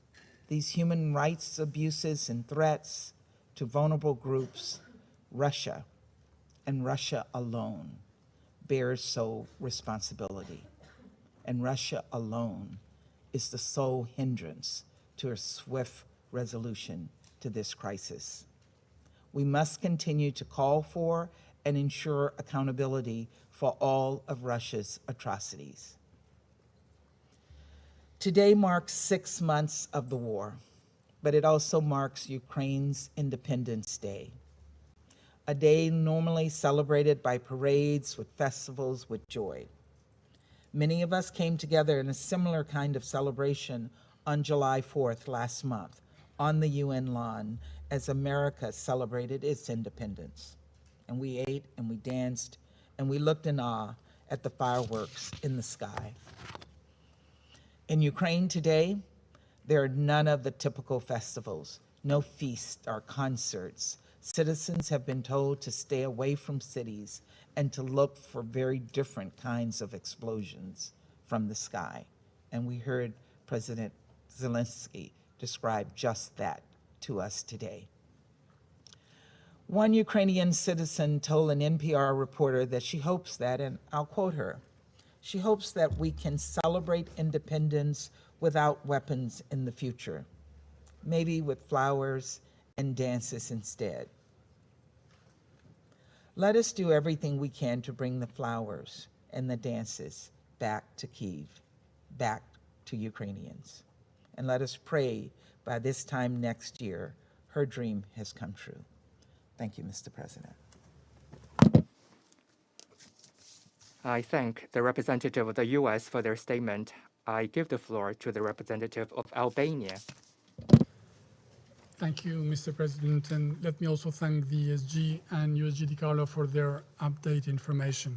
these human rights abuses and threats to vulnerable groups, Russia, and Russia alone, bears sole responsibility. And Russia alone is the sole hindrance to a swift resolution to this crisis. We must continue to call for and ensure accountability for all of Russia's atrocities. Today marks 6 months of the war, but it also marks Ukraine's Independence Day, a day normally celebrated by parades with festivals with joy. Many of us came together in a similar kind of celebration on July 4th last month on the UN lawn as America celebrated its independence. And we ate and we danced and we looked in awe at the fireworks in the sky. In Ukraine today, there are none of the typical festivals, no feasts or concerts. Citizens have been told to stay away from cities and to look for very different kinds of explosions from the sky. And we heard President Zelensky describe just that to us today. One Ukrainian citizen told an NPR reporter that she hopes that, and I'll quote her, she hopes that we can celebrate independence without weapons in the future, maybe with flowers and dances instead. Let us do everything we can to bring the flowers and the dances back to Kyiv, back to Ukrainians. And let us pray by this time next year, her dream has come true. Thank you, Mr. President. I thank the representative of the U.S. for their statement. I give the floor to the representative of Albania. Thank you, Mr. President, and let me also thank the ESG and USG DiCarlo for their update information.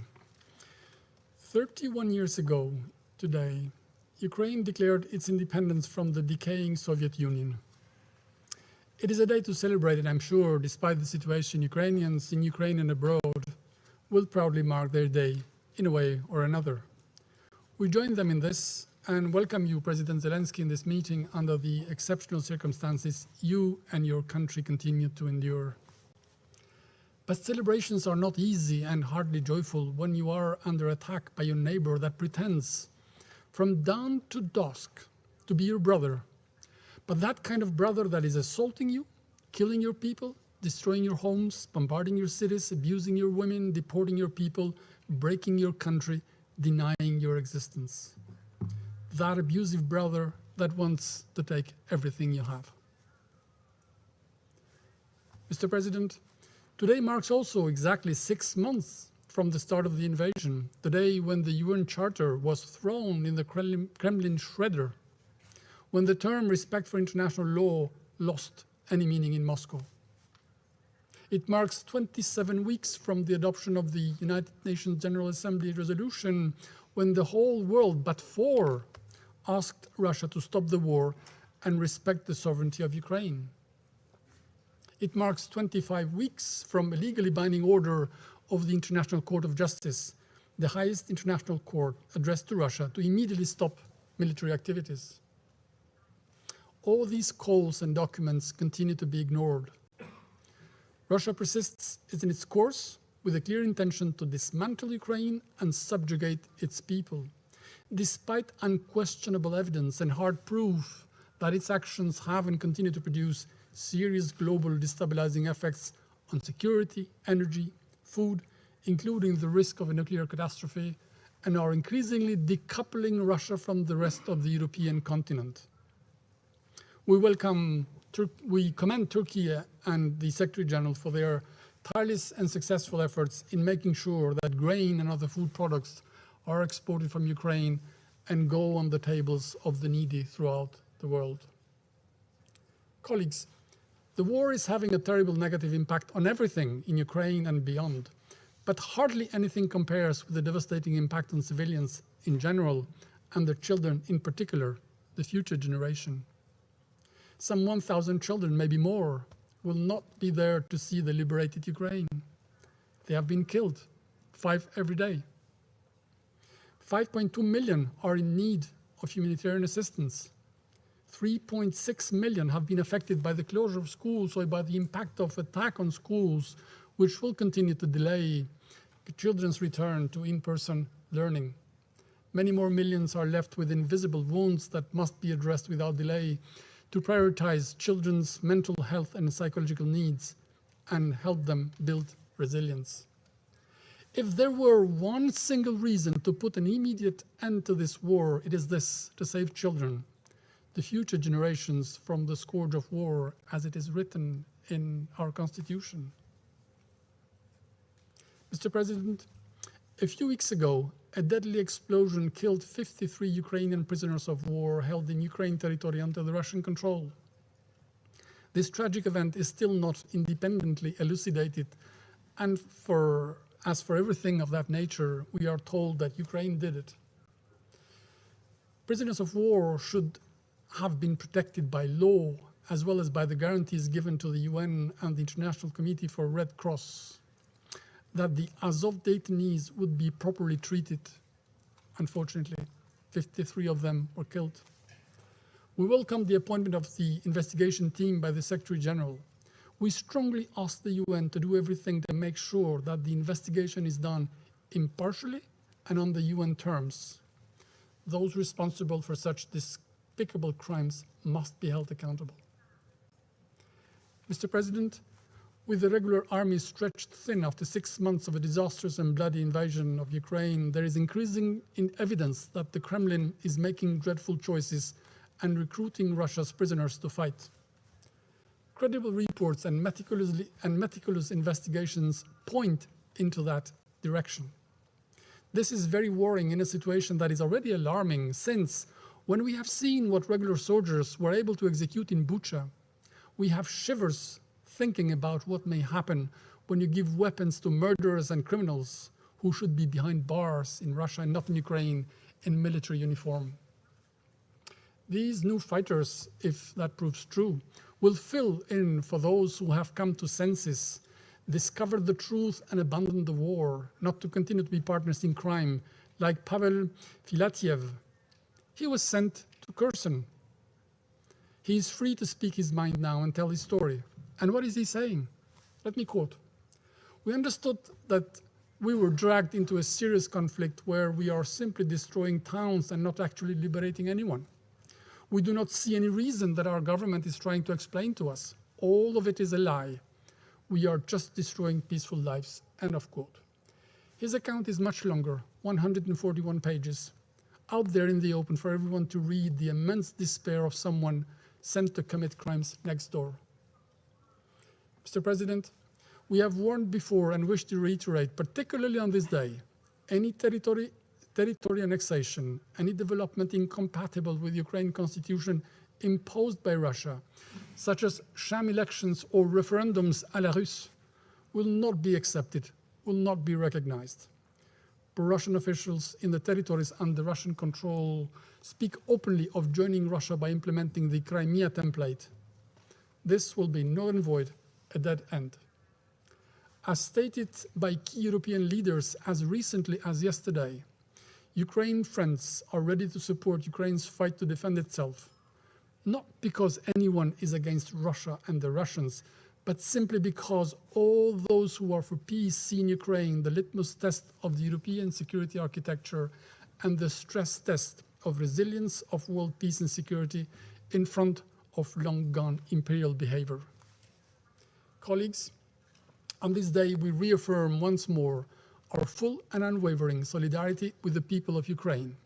31 years ago today, Ukraine declared its independence from the decaying Soviet Union. It is a day to celebrate, and I'm sure, despite the situation, Ukrainians in Ukraine and abroad will proudly mark their day in a way or another. We join them in this and welcome you, President Zelensky, in this meeting under the exceptional circumstances you and your country continue to endure. But celebrations are not easy and hardly joyful when you are under attack by your neighbor that pretends from dawn to dusk to be your brother, but that kind of brother that is assaulting you, killing your people, destroying your homes, bombarding your cities, abusing your women, deporting your people, breaking your country, denying your existence. That abusive brother that wants to take everything you have. Mr. President, today marks also exactly 6 months from the start of the invasion, the day when the UN Charter was thrown in the Kremlin shredder, when the term respect for international law lost any meaning in Moscow. It marks 27 weeks from the adoption of the United Nations General Assembly resolution when the whole world but 4 asked Russia to stop the war and respect the sovereignty of Ukraine. It marks 25 weeks from a legally binding order of the International Court of Justice, the highest international court addressed to Russia to immediately stop military activities. All these calls and documents continue to be ignored. Russia persists in its course with a clear intention to dismantle Ukraine and subjugate its people, despite unquestionable evidence and hard proof that its actions have and continue to produce serious global destabilizing effects on security, energy, food, including the risk of a nuclear catastrophe, and are increasingly decoupling Russia from the rest of the European continent. We commend Turkey and the Secretary General for their tireless and successful efforts in making sure that grain and other food products are exported from Ukraine and go on the tables of the needy throughout the world. Colleagues, the war is having a terrible negative impact on everything in Ukraine and beyond, but hardly anything compares with the devastating impact on civilians in general and their children in particular, the future generation. Some 1,000 children, maybe more, will not be there to see the liberated Ukraine. They have been killed, 5 every day. 5.2 million are in need of humanitarian assistance. 3.6 million have been affected by the closure of schools or by the impact of attack on schools, which will continue to delay children's return to in-person learning. Many more millions are left with invisible wounds that must be addressed without delay to prioritize children's mental health and psychological needs and help them build resilience. If there were one single reason to put an immediate end to this war, it is this: to save children, the future generations, from the scourge of war, as it is written in our Constitution. Mr. President, a few weeks ago, a deadly explosion killed 53 Ukrainian prisoners of war held in Ukraine territory under the Russian control. This tragic event is still not independently elucidated, and as for everything of that nature, we are told that Ukraine did it. Prisoners of war should have been protected by law, as well as by the guarantees given to the UN and the International Committee for Red Cross, that the Azov detainees would be properly treated. Unfortunately, 53 of them were killed. We welcome the appointment of the investigation team by the Secretary General. We strongly ask the UN to do everything to make sure that the investigation is done impartially and on the UN terms. Those responsible for such despicable crimes must be held accountable. Mr. President, with the regular army stretched thin after 6 months of a disastrous and bloody invasion of Ukraine, there is increasing evidence that the Kremlin is making dreadful choices and recruiting Russia's prisoners to fight. Credible reports and meticulous investigations point into that direction. This is very worrying in a situation that is already alarming, since when we have seen what regular soldiers were able to execute in Bucha, we have shivers thinking about what may happen when you give weapons to murderers and criminals who should be behind bars in Russia and not in Ukraine in military uniform. These new fighters, if that proves true, will fill in for those who have come to senses, discovered the truth and abandoned the war, not to continue to be partners in crime, like Pavel Filatyev. He was sent to Kherson. He is free to speak his mind now and tell his story. And what is he saying? Let me quote. "We understood that we were dragged into a serious conflict where we are simply destroying towns and not actually liberating anyone. We do not see any reason that our government is trying to explain to us. All of it is a lie. We are just destroying peaceful lives." End of quote. His account is much longer, 141 pages, out there in the open for everyone to read, the immense despair of someone sent to commit crimes next door. Mr. President, we have warned before and wish to reiterate, particularly on this day, any territory annexation, any development incompatible with the Ukraine constitution imposed by Russia, such as sham elections or referendums à la Russe, will not be accepted, will not be recognized. Pro-Russian officials in the territories under Russian control speak openly of joining Russia by implementing the Crimea template. This will be null and void, a dead end. As stated by key European leaders as recently as yesterday, Ukraine friends are ready to support Ukraine's fight to defend itself, not because anyone is against Russia and the Russians, but simply because all those who are for peace see in Ukraine the litmus test of the European security architecture and the stress test of resilience of world peace and security in front of long-gone imperial behavior. Colleagues, on this day we reaffirm once more our full and unwavering solidarity with the people of Ukraine.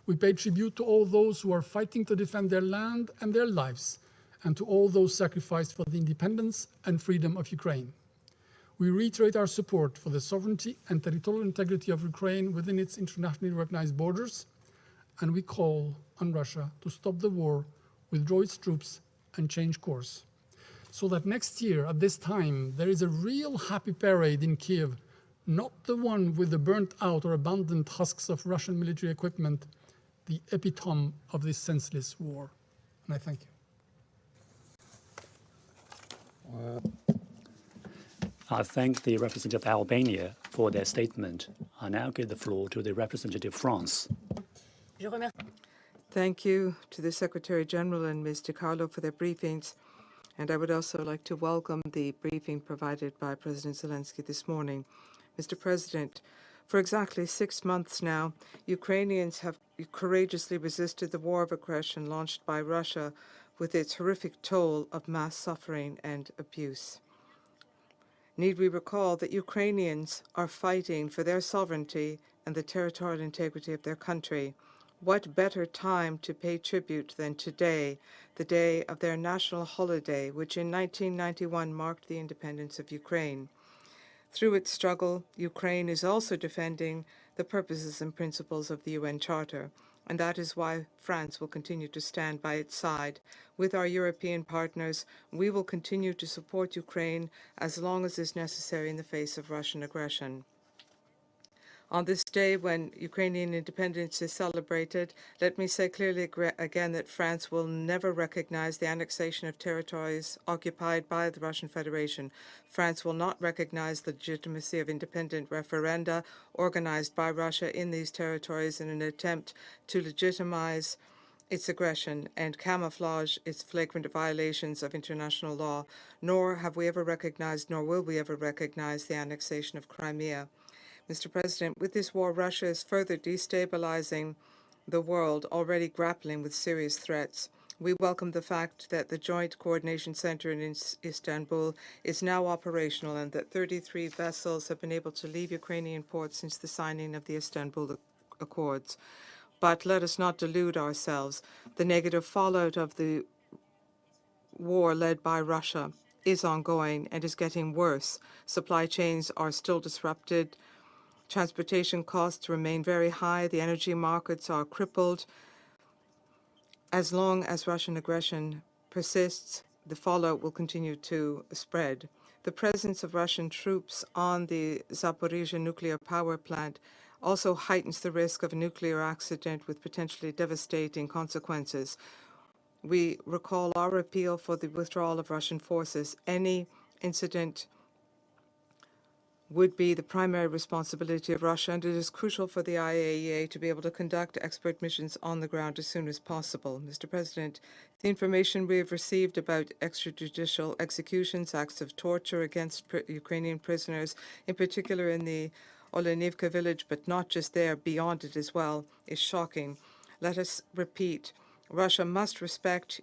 We pay tribute to all those who are fighting to defend their land and their lives, and to all those sacrificed for the independence and freedom of Ukraine. We reiterate our support for the sovereignty and territorial integrity of Ukraine within its internationally recognized borders, and we call on Russia to stop the war, withdraw its troops, and change course, so that next year at this time there is a real happy parade in Kiev, not the one with the burnt out or abandoned husks of Russian military equipment, the epitome of this senseless war. And I thank you. I thank the representative of Albania for their statement. I now give the floor to the representative of France. Thank you to the Secretary General and Ms. DiCarlo for their briefings. And I would also like to welcome the briefing provided by President Zelensky this morning. Mr. President, for exactly 6 months now, Ukrainians have courageously resisted the war of aggression launched by Russia with its horrific toll of mass suffering and abuse. Need we recall that Ukrainians are fighting for their sovereignty and the territorial integrity of their country? What better time to pay tribute than today, the day of their national holiday, which in 1991 marked the independence of Ukraine? Through its struggle, Ukraine is also defending the purposes and principles of the UN Charter, and that is why France will continue to stand by its side. With our European partners, we will continue to support Ukraine as long as is necessary in the face of Russian aggression. On this day when Ukrainian independence is celebrated, let me say clearly again that France will never recognize the annexation of territories occupied by the Russian Federation. France will not recognize the legitimacy of independent referenda organized by Russia in these territories in an attempt to legitimize its aggression and camouflage its flagrant violations of international law, nor have we ever recognized, nor will we ever recognize, the annexation of Crimea. Mr. President, with this war, Russia is further destabilizing the world, already grappling with serious threats. We welcome the fact that the Joint Coordination Center in Istanbul is now operational and that 33 vessels have been able to leave Ukrainian ports since the signing of the Istanbul Accords. But let us not delude ourselves. The negative fallout of the war led by Russia is ongoing and is getting worse. Supply chains are still disrupted. Transportation costs remain very high. The energy markets are crippled. As long as Russian aggression persists, the fallout will continue to spread. The presence of Russian troops on the Zaporizhzhia nuclear power plant also heightens the risk of a nuclear accident with potentially devastating consequences. We recall our appeal for the withdrawal of Russian forces. Any incident would be the primary responsibility of Russia, and it is crucial for the IAEA to be able to conduct expert missions on the ground as soon as possible. Mr. President, the information we have received about extrajudicial executions, acts of torture against Ukrainian prisoners, in particular in the Olenivka village, but not just there, beyond it as well, is shocking. Let us repeat, Russia must respect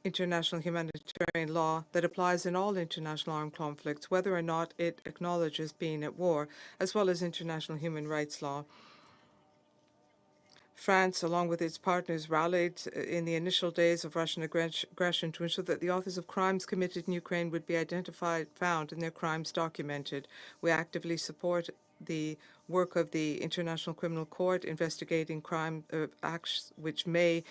international humanitarian law that applies in all international armed conflicts, whether or not it acknowledges being at war, as well as international human rights law. France, along with its partners, rallied in the initial days of Russian aggression to ensure that the authors of crimes committed in Ukraine would be identified, found, and their crimes documented. We actively support the work of the International Criminal Court investigating crime acts which may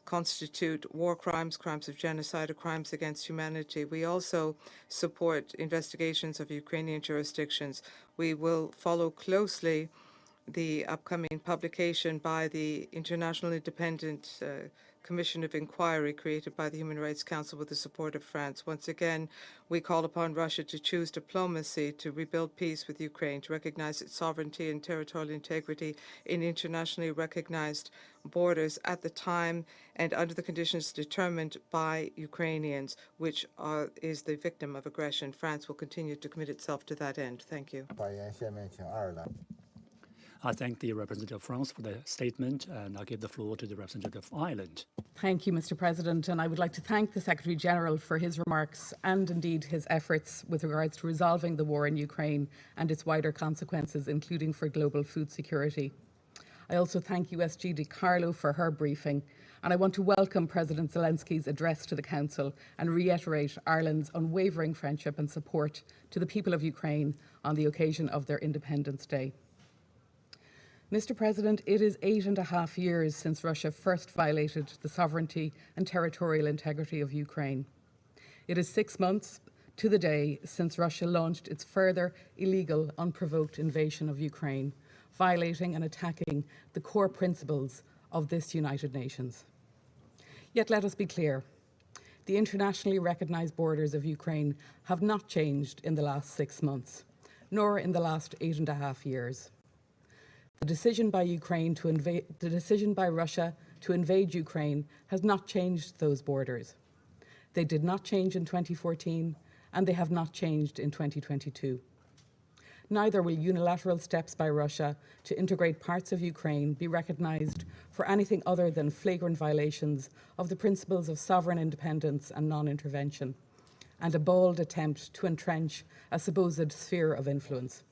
constitute war crimes, crimes of genocide, or crimes against humanity. We also support investigations of Ukrainian jurisdictions. We will follow closely the upcoming publication by the International Independent Commission of Inquiry created by the Human Rights Council with the support of France. Once again, we call upon Russia to choose diplomacy to rebuild peace with Ukraine, to recognize its sovereignty and territorial integrity in internationally recognized borders at the time and under the conditions determined by Ukrainians, which is the victim of aggression. France will continue to commit itself to that end. Thank you. I thank the representative of France for the statement, and I give the floor to the representative of Ireland. Thank you, Mr. President, and I would like to thank the Secretary-General for his remarks and indeed his efforts with regards to resolving the war in Ukraine and its wider consequences, including for global food security. I also thank USG Di Carlo for her briefing, and I want to welcome President Zelensky's address to the Council and reiterate Ireland's unwavering friendship and support to the people of Ukraine on the occasion of their Independence Day. Mr. President, it is 8.5 years since Russia first violated the sovereignty and territorial integrity of Ukraine. It is 6 months to the day since Russia launched its further illegal, unprovoked invasion of Ukraine, violating and attacking the core principles of this United Nations. Yet let us be clear, the internationally recognized borders of Ukraine have not changed in the last 6 months, nor in the last 8.5 years. The decision by Russia to invade Ukraine has not changed those borders. They did not change in 2014, and they have not changed in 2022. Neither will unilateral steps by Russia to integrate parts of Ukraine be recognized for anything other than flagrant violations of the principles of sovereign independence and non-intervention, and a bold attempt to entrench a supposed sphere of influence.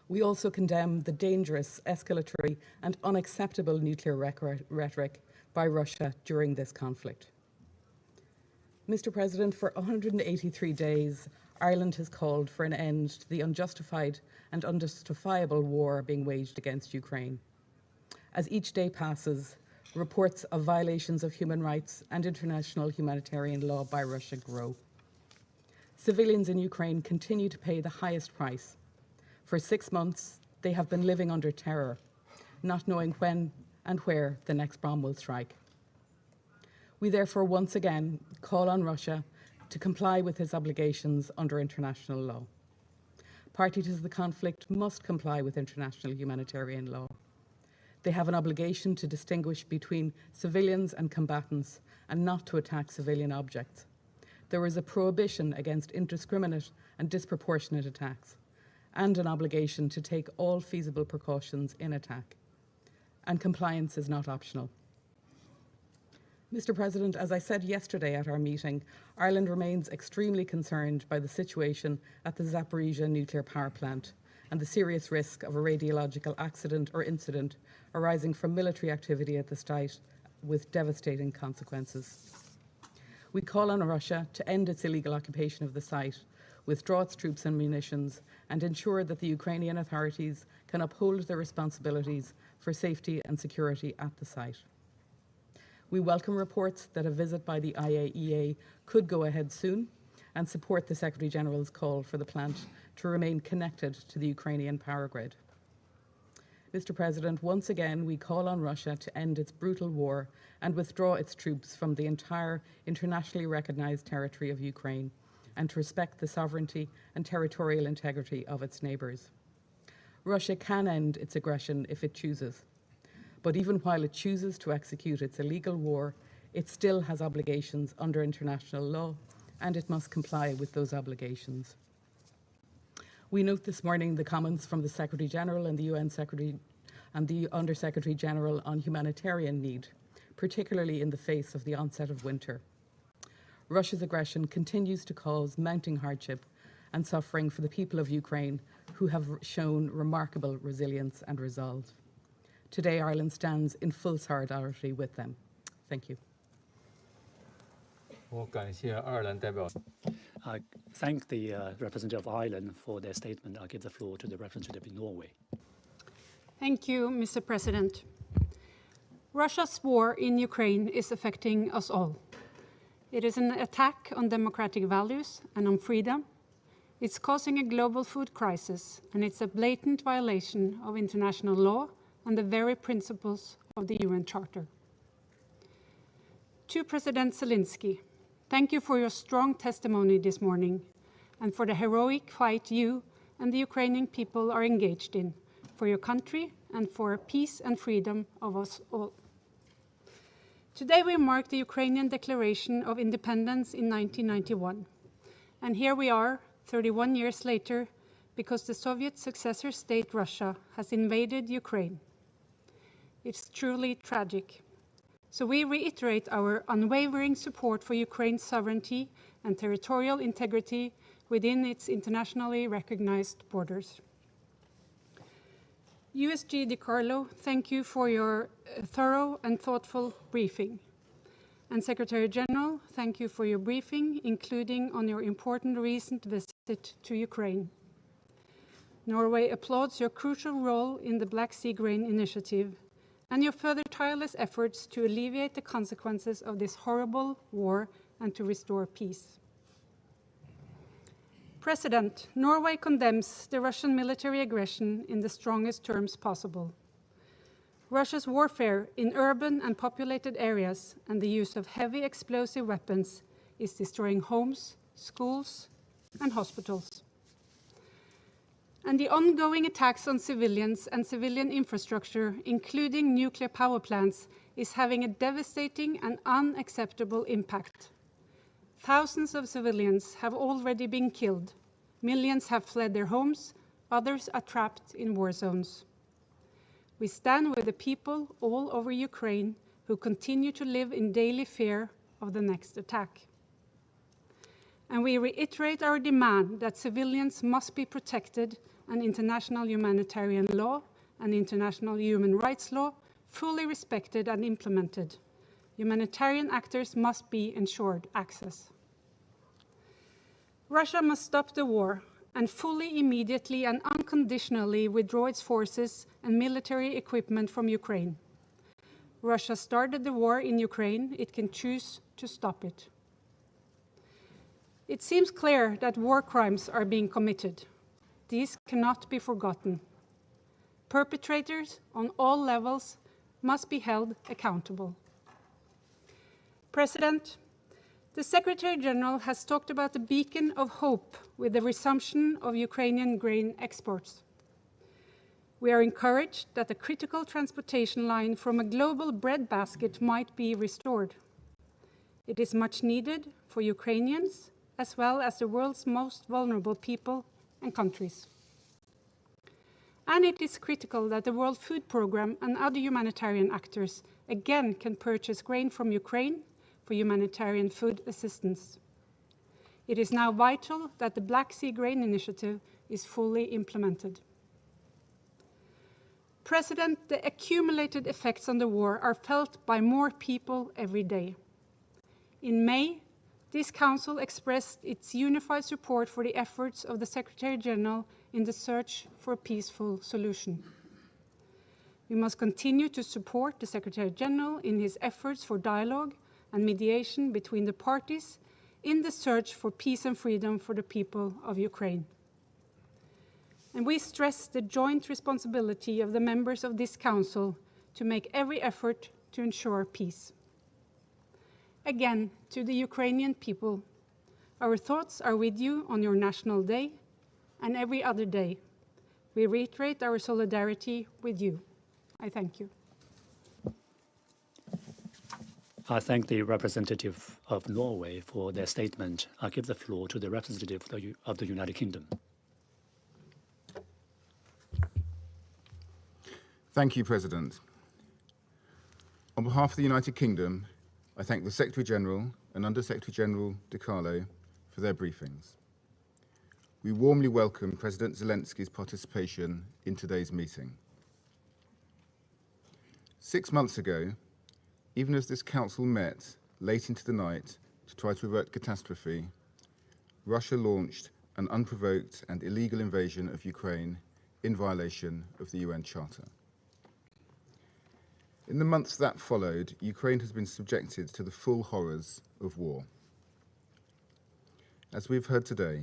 We also condemn the dangerous, escalatory and unacceptable nuclear rhetoric by Russia during this conflict. Mr. President, for 183 days, Ireland has called for an end to the unjustified and unjustifiable war being waged against Ukraine. As each day passes, reports of violations of human rights and international humanitarian law by Russia grow. Civilians in Ukraine continue to pay the highest price. For 6 months, they have been living under terror, not knowing when and where the next bomb will strike. We therefore once again call on Russia to comply with its obligations under international law. Parties to the conflict must comply with international humanitarian law. They have an obligation to distinguish between civilians and combatants and not to attack civilian objects. There is a prohibition against indiscriminate and disproportionate attacks, and an obligation to take all feasible precautions in attack. And compliance is not optional. Mr. President, as I said yesterday at our meeting, Ireland remains extremely concerned by the situation at the Zaporizhzhia nuclear power plant and the serious risk of a radiological accident or incident arising from military activity at the site with devastating consequences. We call on Russia to end its illegal occupation of the site, withdraw its troops and munitions, and ensure that the Ukrainian authorities can uphold their responsibilities for safety and security at the site. We welcome reports that a visit by the IAEA could go ahead soon and support the Secretary-General's call for the plant to remain connected to the Ukrainian power grid. Mr. President, once again, we call on Russia to end its brutal war and withdraw its troops from the entire internationally recognized territory of Ukraine, and to respect the sovereignty and territorial integrity of its neighbours. Russia can end its aggression if it chooses. But even while it chooses to execute its illegal war, it still has obligations under international law, and it must comply with those obligations. We note this morning the comments from the Secretary-General and the UN Secretary and the Under-Secretary-General on humanitarian need, particularly in the face of the onset of winter. Russia's aggression continues to cause mounting hardship and suffering for the people of Ukraine, who have shown remarkable resilience and resolve. Today, Ireland stands in full solidarity with them. Thank you. I thank the representative of Ireland for their statement. I give the floor to the representative of Norway. Thank you, Mr. President. Russia's war in Ukraine is affecting us all. It is an attack on democratic values and on freedom. It's causing a global food crisis, and it's a blatant violation of international law and the very principles of the UN Charter. To President Zelensky, thank you for your strong testimony this morning and for the heroic fight you and the Ukrainian people are engaged in for your country and for peace and freedom of us all. Today we mark the Ukrainian Declaration of Independence in 1991, and here we are, 31 years later, because the Soviet successor state Russia has invaded Ukraine. It's truly tragic. So we reiterate our unwavering support for Ukraine's sovereignty and territorial integrity within its internationally recognized borders. USG DiCarlo, thank you for your thorough and thoughtful briefing. And Secretary General, thank you for your briefing, including on your important recent visit to Ukraine. Norway applauds your crucial role in the Black Sea Grain Initiative and your further tireless efforts to alleviate the consequences of this horrible war and to restore peace. President, Norway condemns the Russian military aggression in the strongest terms possible. Russia's warfare in urban and populated areas and the use of heavy explosive weapons is destroying homes, schools, and hospitals. And the ongoing attacks on civilians and civilian infrastructure, including nuclear power plants, is having a devastating and unacceptable impact. Thousands of civilians have already been killed. Millions have fled their homes. Others are trapped in war zones. We stand with the people all over Ukraine who continue to live in daily fear of the next attack. And we reiterate our demand that civilians must be protected and international humanitarian law and international human rights law fully respected and implemented. Humanitarian actors must be ensured access. Russia must stop the war and fully, immediately, and unconditionally withdraw its forces and military equipment from Ukraine. Russia started the war in Ukraine. It can choose to stop it. It seems clear that war crimes are being committed. These cannot be forgotten. Perpetrators on all levels must be held accountable. President, the Secretary General has talked about the beacon of hope with the resumption of Ukrainian grain exports. We are encouraged that the critical transportation line from a global breadbasket might be restored. It is much needed for Ukrainians as well as the world's most vulnerable people and countries. And it is critical that the World Food Programme and other humanitarian actors again can purchase grain from Ukraine for humanitarian food assistance. It is now vital that the Black Sea Grain Initiative is fully implemented. President, the accumulated effects on the war are felt by more people every day. In May, this Council expressed its unified support for the efforts of the Secretary General in the search for a peaceful solution. We must continue to support the Secretary General in his efforts for dialogue and mediation between the parties in the search for peace and freedom for the people of Ukraine. And we stress the joint responsibility of the members of this Council to make every effort to ensure peace. Again, to the Ukrainian people, our thoughts are with you on your National Day and every other day. We reiterate our solidarity with you. I thank you. I thank the representative of Norway for their statement. I give the floor to the representative of the United Kingdom. Thank you, President. On behalf of the United Kingdom, I thank the Secretary General and Under Secretary General DiCarlo for their briefings. We warmly welcome President Zelensky's participation in today's meeting. 6 months ago, even as this Council met late into the night to try to avert catastrophe, Russia launched an unprovoked and illegal invasion of Ukraine in violation of the UN Charter. In the months that followed, Ukraine has been subjected to the full horrors of war. As we've heard today,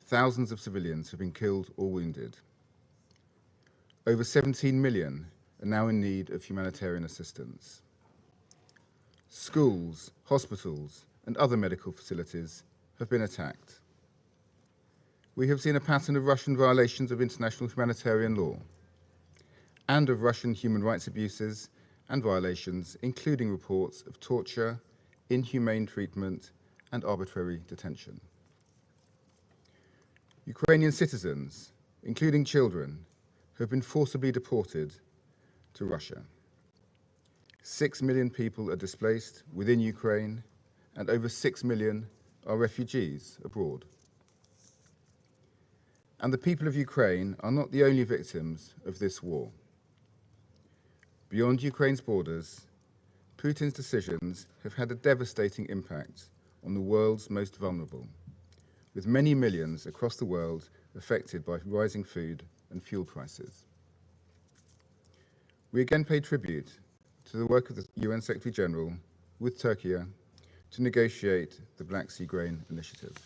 thousands of civilians have been killed or wounded. Over 17 million are now in need of humanitarian assistance. Schools, hospitals, and other medical facilities have been attacked. We have seen a pattern of Russian violations of international humanitarian law and of Russian human rights abuses and violations, including reports of torture, inhumane treatment, and arbitrary detention. Ukrainian citizens, including children, have been forcibly deported to Russia. 6 million people are displaced within Ukraine, and over 6 million are refugees abroad. And the people of Ukraine are not the only victims of this war. Beyond Ukraine's borders, Putin's decisions have had a devastating impact on the world's most vulnerable, with many millions across the world affected by rising food and fuel prices. We again pay tribute to the work of the UN Secretary General with Turkey to negotiate the Black Sea Grain Initiative.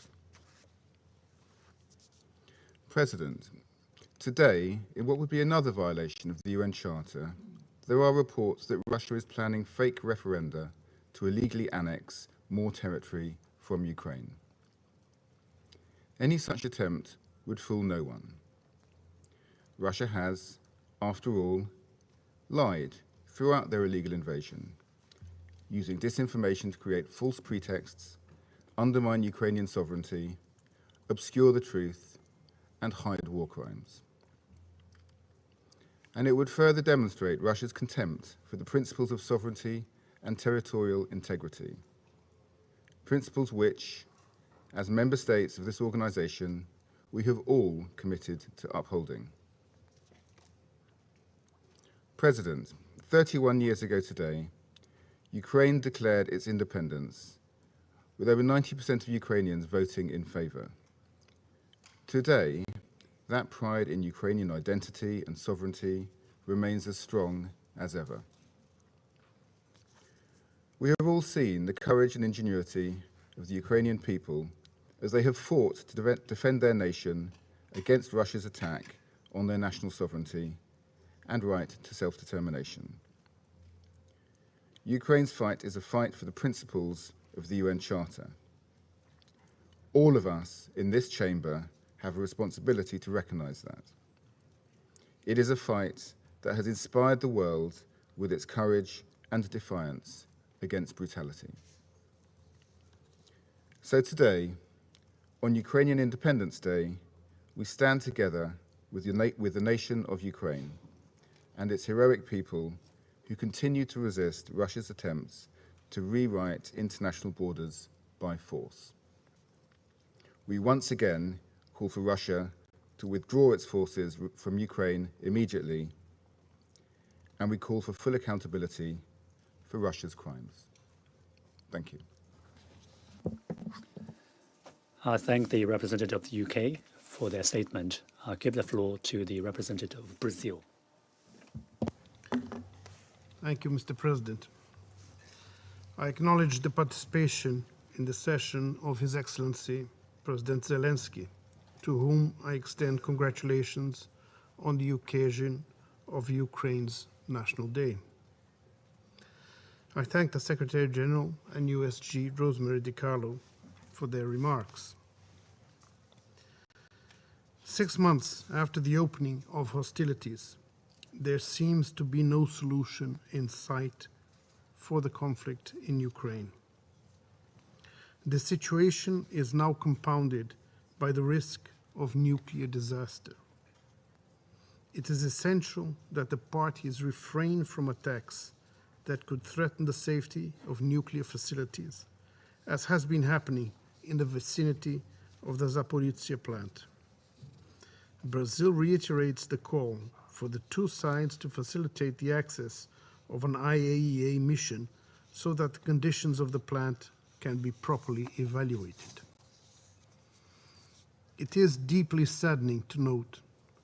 President, today, in what would be another violation of the UN Charter, there are reports that Russia is planning fake referenda to illegally annex more territory from Ukraine. Any such attempt would fool no one. Russia has, after all, lied throughout their illegal invasion, using disinformation to create false pretexts, undermine Ukrainian sovereignty, obscure the truth, and hide war crimes. And it would further demonstrate Russia's contempt for the principles of sovereignty and territorial integrity, principles which, as member states of this organization, we have all committed to upholding. President, 31 years ago today, Ukraine declared its independence, with over 90% of Ukrainians voting in favor. Today, that pride in Ukrainian identity and sovereignty remains as strong as ever. We have all seen the courage and ingenuity of the Ukrainian people as they have fought to defend their nation against Russia's attack on their national sovereignty and right to self-determination. Ukraine's fight is a fight for the principles of the UN Charter. All of us in this chamber have a responsibility to recognize that. It is a fight that has inspired the world with its courage and defiance against brutality. So today, on Ukrainian Independence Day, we stand together with the nation of Ukraine and its heroic people who continue to resist Russia's attempts to rewrite international borders by force. We once again call for Russia to withdraw its forces from Ukraine immediately, and we call for full accountability for Russia's crimes. Thank you. I thank the representative of the UK for their statement. I'll give the floor to the representative of Brazil. Thank you, Mr. President. I acknowledge the participation in the session of His Excellency President Zelensky, to whom I extend congratulations on the occasion of Ukraine's National Day. I thank the Secretary General and UNSG Rosemary DiCarlo for their remarks. 6 months after the opening of hostilities, there seems to be no solution in sight for the conflict in Ukraine. The situation is now compounded by the risk of nuclear disaster. It is essential that the parties refrain from attacks that could threaten the safety of nuclear facilities, as has been happening in the vicinity of the Zaporizhzhia plant. Brazil reiterates the call for the two sides to facilitate the access of an IAEA mission so that the conditions of the plant can be properly evaluated. It is deeply saddening to note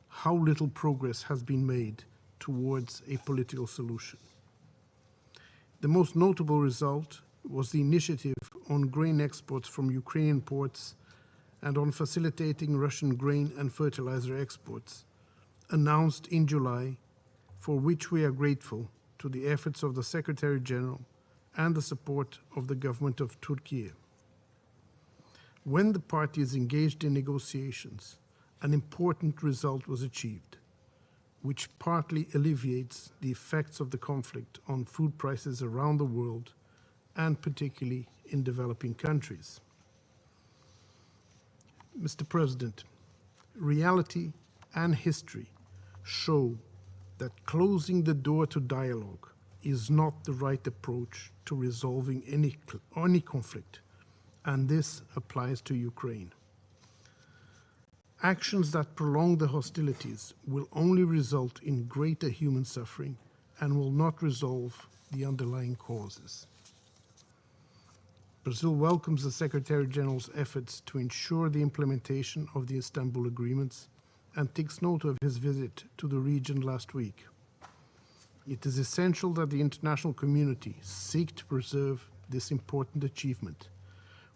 how little progress has been made towards a political solution. The most notable result was the initiative on grain exports from Ukrainian ports and on facilitating Russian grain and fertilizer exports, announced in July, for which we are grateful to the efforts of the Secretary General and the support of the government of Turkey. When the parties engaged in negotiations, an important result was achieved, which partly alleviates the effects of the conflict on food prices around the world, and particularly in developing countries. Mr. President, Reality and history show that closing the door to dialogue is not the right approach to resolving any conflict, and this applies to Ukraine. Actions that prolong the hostilities will only result in greater human suffering and will not resolve the underlying causes. Brazil welcomes the Secretary General's efforts to ensure the implementation of the Istanbul agreements and takes note of his visit to the region last week. It is essential that the international community seek to preserve this important achievement,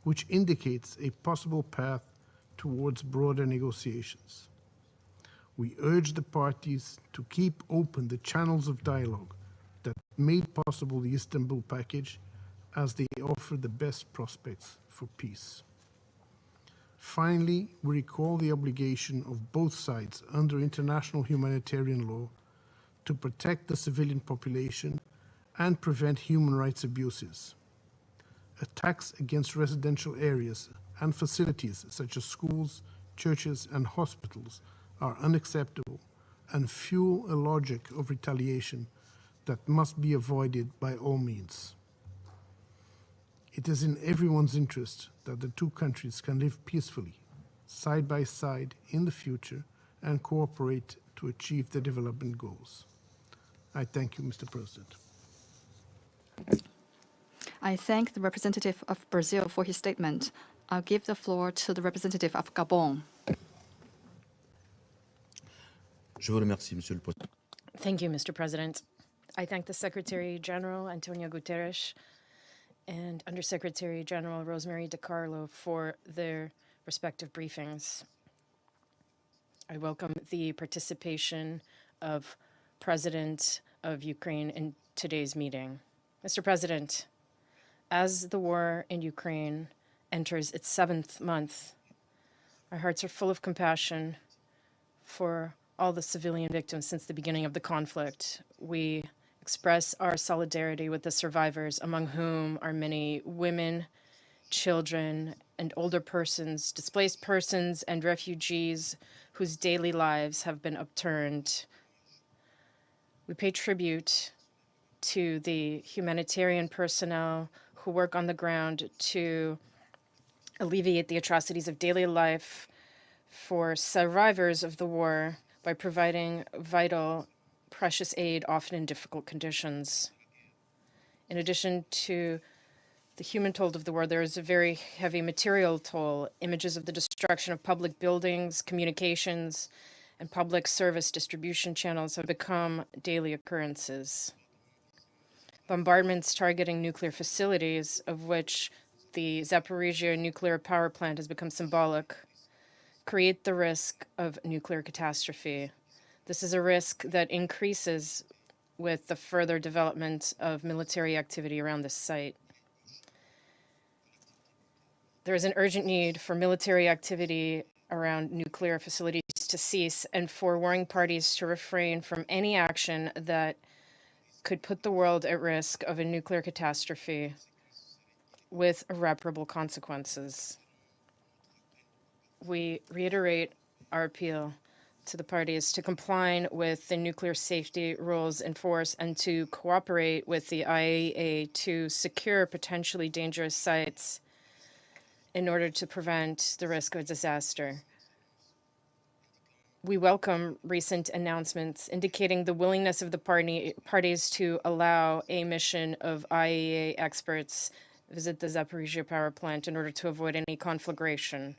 which indicates a possible path towards broader negotiations. We urge the parties to keep open the channels of dialogue that made possible the Istanbul package, as they offer the best prospects for peace. Finally, we recall the obligation of both sides under international humanitarian law to protect the civilian population and prevent human rights abuses. Attacks against residential areas and facilities such as schools, churches, and hospitals are unacceptable and fuel a logic of retaliation that must be avoided by all means. It is in everyone's interest that the two countries can live peacefully, side by side in the future, and cooperate to achieve their development goals. I thank you, Mr. President. I thank the representative of Brazil for his statement. I'll give the floor to the representative of Gabon. Je vous remercie, Monsieur le Président. Thank you, Mr. President. I thank the Secretary General, Antonio Guterres, and Undersecretary General Rosemary DiCarlo for their respective briefings. I welcome the participation of President of Ukraine in today's meeting. Mr. President, as the war in Ukraine enters its 7th month, our hearts are full of compassion for all the civilian victims since the beginning of the conflict. We express our solidarity with the survivors, among whom are many women, children, and older persons, displaced persons, and refugees whose daily lives have been upturned. We pay tribute to the humanitarian personnel who work on the ground to alleviate the atrocities of daily life for survivors of the war by providing vital, precious aid, often in difficult conditions. In addition to the human toll of the war, there is a very heavy material toll. Images of the destruction of public buildings, communications, and public service distribution channels have become daily occurrences. Bombardments targeting nuclear facilities, of which the Zaporizhzhia nuclear power plant has become symbolic, create the risk of nuclear catastrophe. This is a risk that increases with the further development of military activity around this site. There is an urgent need for military activity around nuclear facilities to cease and for warring parties to refrain from any action that could put the world at risk of a nuclear catastrophe with irreparable consequences. We reiterate our appeal to the parties to comply with the nuclear safety rules in force and to cooperate with the IAEA to secure potentially dangerous sites in order to prevent the risk of disaster. We welcome recent announcements indicating the willingness of the parties to allow a mission of IAEA experts visit the Zaporizhzhia power plant in order to avoid any conflagration.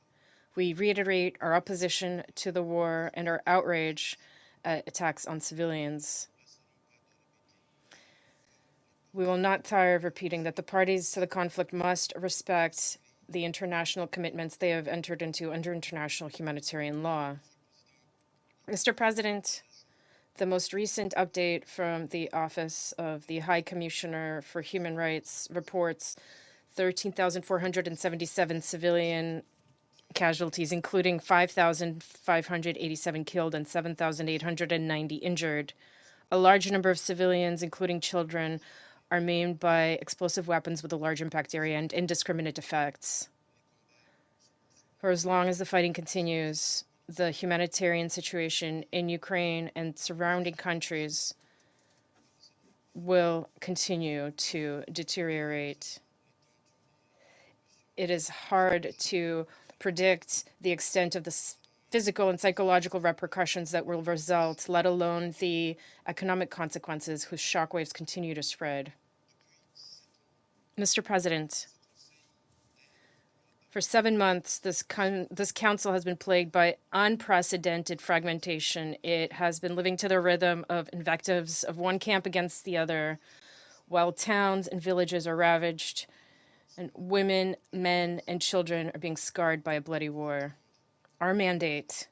We reiterate our opposition to the war and our outrage at attacks on civilians. We will not tire of repeating that the parties to the conflict must respect the international commitments they have entered into under international humanitarian law. Mr. President, the most recent update from the Office of the High Commissioner for Human Rights reports 13,477 civilian casualties, including 5,587 killed and 7,890 injured. A large number of civilians, including children, are maimed by explosive weapons with a large impact area and indiscriminate effects. For as long as the fighting continues, the humanitarian situation in Ukraine and surrounding countries will continue to deteriorate. It is hard to predict the extent of the physical and psychological repercussions that will result, let alone the economic consequences whose shockwaves continue to spread. Mr. President, for 7 months, this council has been plagued by unprecedented fragmentation. It has been living to the rhythm of invectives of one camp against the other, while towns and villages are ravaged, and women, men, and children are being scarred by a bloody war. Our mandate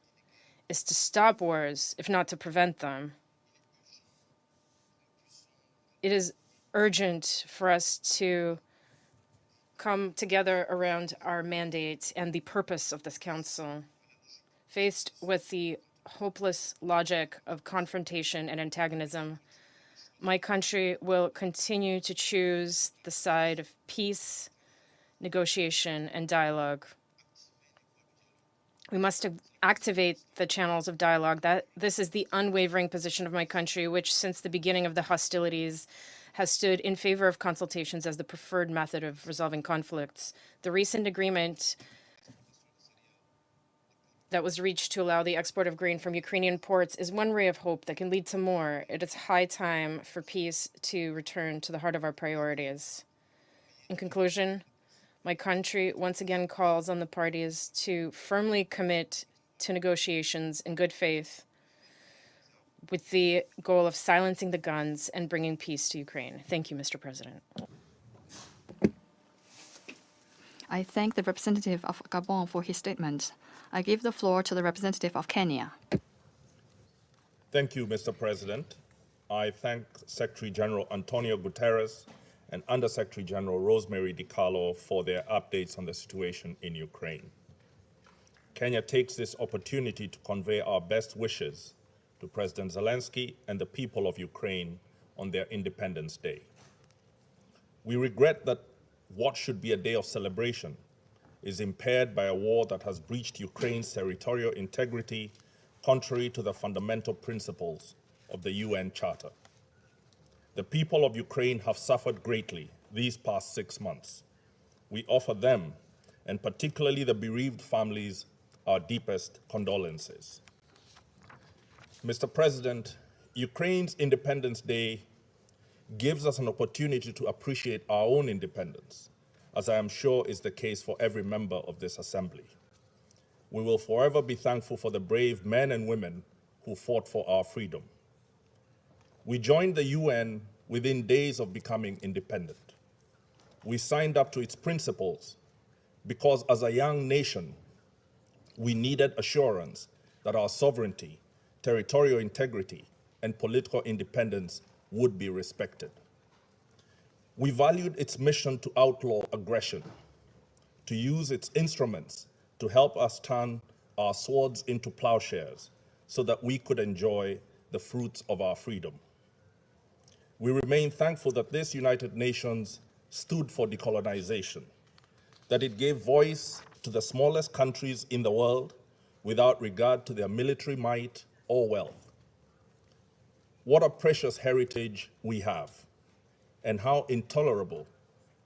is to stop wars, if not to prevent them. It is urgent for us to come together around our mandate and the purpose of this council. Faced with the hopeless logic of confrontation and antagonism, my country will continue to choose the side of peace, negotiation, and dialogue. We must activate the channels of dialogue. This is the unwavering position of my country, which since the beginning of the hostilities has stood in favor of consultations as the preferred method of resolving conflicts. The recent agreement that was reached to allow the export of grain from Ukrainian ports is one ray of hope that can lead to more. It is high time for peace to return to the heart of our priorities. In conclusion, my country once again calls on the parties to firmly commit to negotiations in good faith with the goal of silencing the guns and bringing peace to Ukraine. Thank you, Mr. President. I thank the representative of Gabon for his statement. I give the floor to the representative of Kenya. Thank you, Mr. President. I thank Secretary General Antonio Guterres and Undersecretary General Rosemary DiCarlo for their updates on the situation in Ukraine. Kenya takes this opportunity to convey our best wishes to President Zelensky and the people of Ukraine on their Independence Day. We regret that what should be a day of celebration is impaired by a war that has breached Ukraine's territorial integrity, contrary to the fundamental principles of the UN Charter. The people of Ukraine have suffered greatly these past 6 months. We offer them, and particularly the bereaved families, our deepest condolences. Mr. President, Ukraine's Independence Day gives us an opportunity to appreciate our own independence, as I am sure is the case for every member of this assembly. We will forever be thankful for the brave men and women who fought for our freedom. We joined the UN within days of becoming independent. We signed up to its principles because as a young nation, we needed assurance that our sovereignty, territorial integrity, and political independence would be respected. We valued its mission to outlaw aggression, to use its instruments to help us turn our swords into plowshares so that we could enjoy the fruits of our freedom. We remain thankful that this United Nations stood for decolonization, that it gave voice to the smallest countries in the world without regard to their military might or wealth. What a precious heritage we have, and how intolerable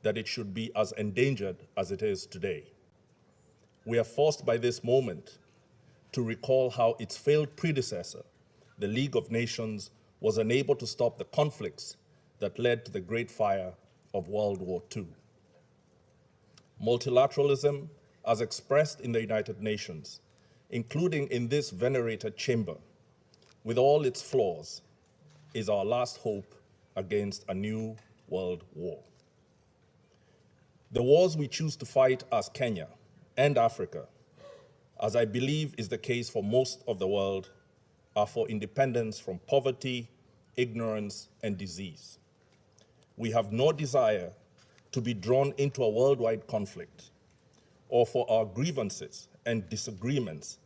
that it should be as endangered as it is today. We are forced by this moment to recall how its failed predecessor, the League of Nations, was unable to stop the conflicts that led to the Great Fire of World War II. Multilateralism, as expressed in the United Nations, including in this venerated chamber, with all its flaws, is our last hope against a new world war. The wars we choose to fight as Kenya and Africa, as I believe is the case for most of the world, are for independence from poverty, ignorance, and disease. We have no desire to be drawn into a worldwide conflict or for our grievances and disagreements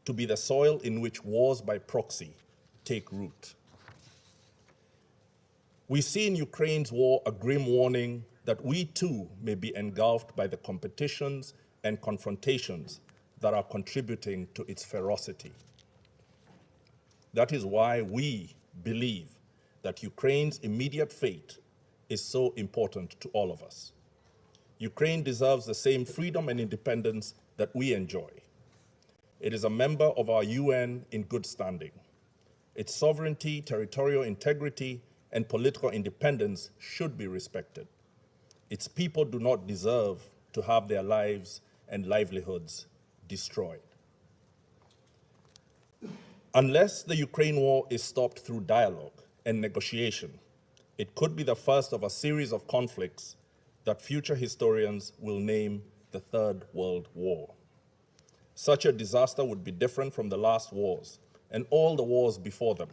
to be the soil in which wars by proxy take root. We see in Ukraine's war a grim warning that we too may be engulfed by the competitions and confrontations that are contributing to its ferocity. That is why we believe that Ukraine's immediate fate is so important to all of us. Ukraine deserves the same freedom and independence that we enjoy. It is a member of our UN in good standing. Its sovereignty, territorial integrity, and political independence should be respected. Its people do not deserve to have their lives and livelihoods destroyed. Unless the Ukraine war is stopped through dialogue and negotiation, it could be the first of a series of conflicts that future historians will name the Third World War. Such a disaster would be different from the last wars and all the wars before them.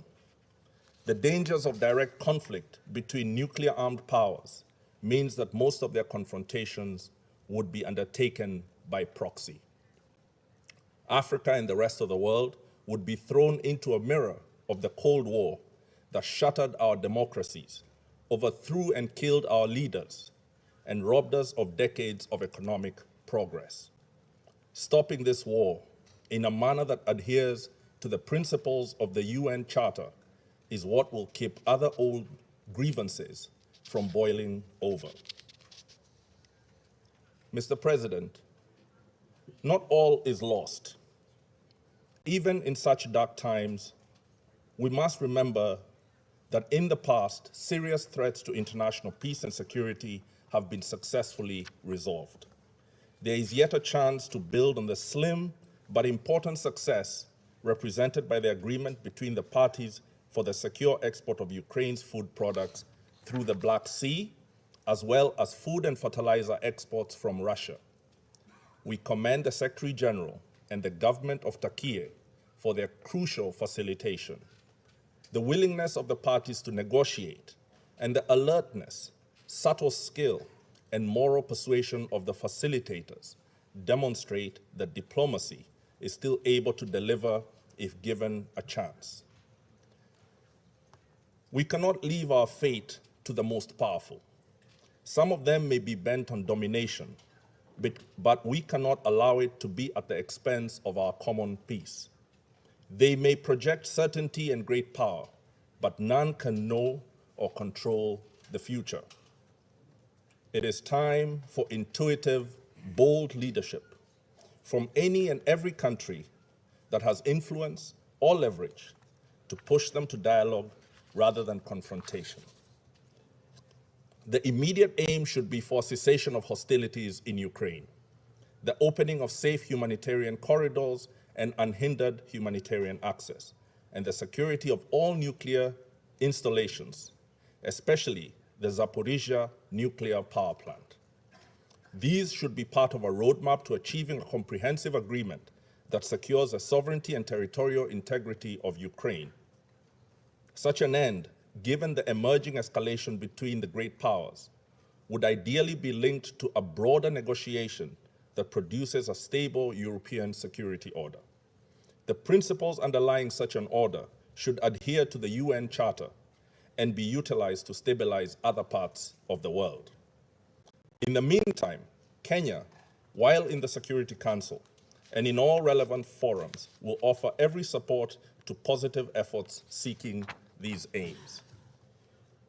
The dangers of direct conflict between nuclear-armed powers means that most of their confrontations would be undertaken by proxy. Africa and the rest of the world would be thrown into a mirror of the Cold War that shattered our democracies, overthrew and killed our leaders, and robbed us of decades of economic progress. Stopping this war in a manner that adheres to the principles of the UN Charter is what will keep other old grievances from boiling over. Mr. President, not all is lost. Even in such dark times, we must remember that in the past, serious threats to international peace and security have been successfully resolved. There is yet a chance to build on the slim but important success represented by the agreement between the parties for the secure export of Ukraine's food products through the Black Sea, as well as food and fertilizer exports from Russia. We commend the Secretary General and the government of Turkey for their crucial facilitation. The willingness of the parties to negotiate and the alertness, subtle skill, and moral persuasion of the facilitators demonstrate that diplomacy is still able to deliver if given a chance. We cannot leave our fate to the most powerful. Some of them may be bent on domination, but we cannot allow it to be at the expense of our common peace. They may project certainty and great power, but none can know or control the future. It is time for intuitive, bold leadership from any and every country that has influence or leverage to push them to dialogue rather than confrontation. The immediate aim should be for cessation of hostilities in Ukraine, the opening of safe humanitarian corridors and unhindered humanitarian access, and the security of all nuclear installations, especially the Zaporizhzhia nuclear power plant. These should be part of a roadmap to achieving a comprehensive agreement that secures the sovereignty and territorial integrity of Ukraine. Such an end, given the emerging escalation between the great powers, would ideally be linked to a broader negotiation that produces a stable European security order. The principles underlying such an order should adhere to the UN Charter and be utilized to stabilize other parts of the world. In the meantime, Kenya, while in the Security Council and in all relevant forums, will offer every support to positive efforts seeking these aims.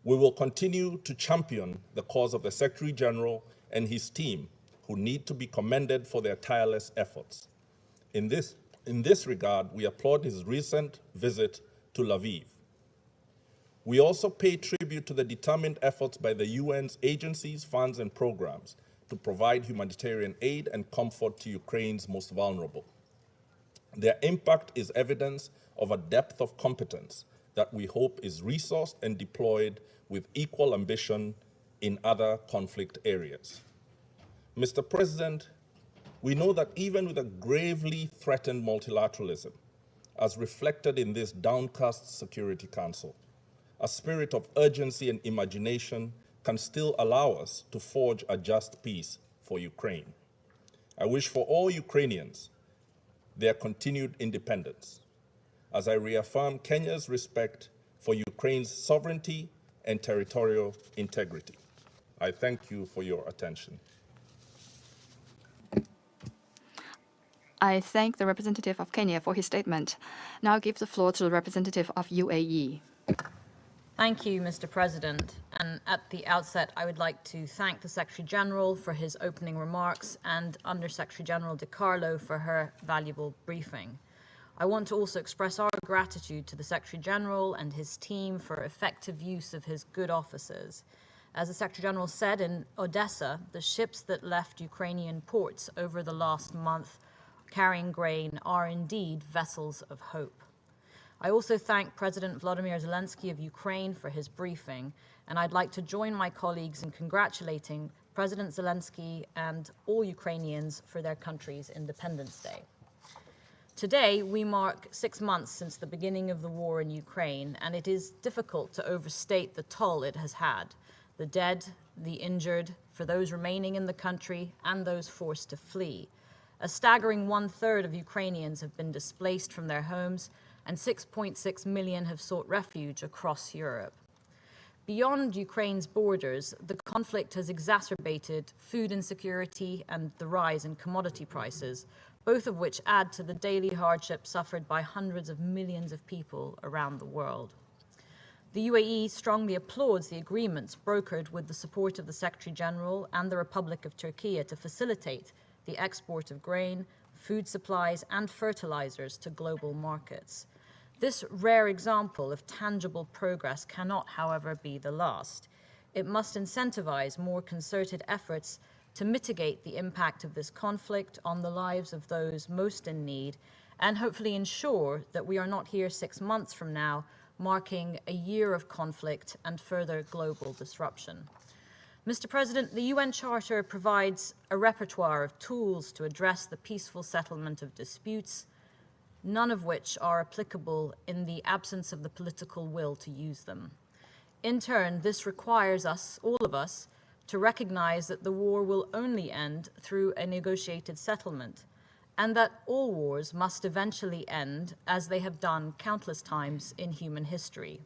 We will continue to champion the cause of the Secretary General and his team, who need to be commended for their tireless efforts. In this regard, we applaud his recent visit to Lviv. We also pay tribute to the determined efforts by the UN's agencies, funds, and programs to provide humanitarian aid and comfort to Ukraine's most vulnerable. Their impact is evidence of a depth of competence that we hope is resourced and deployed with equal ambition in other conflict areas. Mr. President, we know that even with a gravely threatened multilateralism, as reflected in this downcast Security Council, a spirit of urgency and imagination can still allow us to forge a just peace for Ukraine. I wish for all Ukrainians their continued independence, as I reaffirm Kenya's respect for Ukraine's sovereignty and territorial integrity. I thank you for your attention. I thank the representative of Kenya for his statement. Now I give the floor to the representative of UAE. Thank you, Mr. President. And at the outset, I would like to thank the Secretary General for his opening remarks and Under Secretary General De Carlo for her valuable briefing. I want to also express our gratitude to the Secretary General and his team for effective use of his good offices. As the Secretary General said, in Odessa, the ships that left Ukrainian ports over the last month carrying grain are indeed vessels of hope. I also thank President Volodymyr Zelensky of Ukraine for his briefing, and I'd like to join my colleagues in congratulating President Zelensky and all Ukrainians for their country's Independence Day. Today, we mark 6 months since the beginning of the war in Ukraine, and it is difficult to overstate the toll it has had. The dead, the injured, for those remaining in the country, and those forced to flee. A staggering 1/3 of Ukrainians have been displaced from their homes, and 6.6 million have sought refuge across Europe. Beyond Ukraine's borders, the conflict has exacerbated food insecurity and the rise in commodity prices, both of which add to the daily hardship suffered by hundreds of millions of people around the world. The UAE strongly applauds the agreements brokered with the support of the Secretary General and the Republic of Turkey to facilitate the export of grain, food supplies, and fertilizers to global markets. This rare example of tangible progress cannot, however, be the last. It must incentivize more concerted efforts to mitigate the impact of this conflict on the lives of those most in need, and hopefully ensure that we are not here 6 months from now, marking a year of conflict and further global disruption. Mr. President, the UN Charter provides a repertoire of tools to address the peaceful settlement of disputes, none of which are applicable in the absence of the political will to use them. In turn, this requires us, all of us, to recognize that the war will only end through a negotiated settlement, and that all wars must eventually end, as they have done countless times in human history.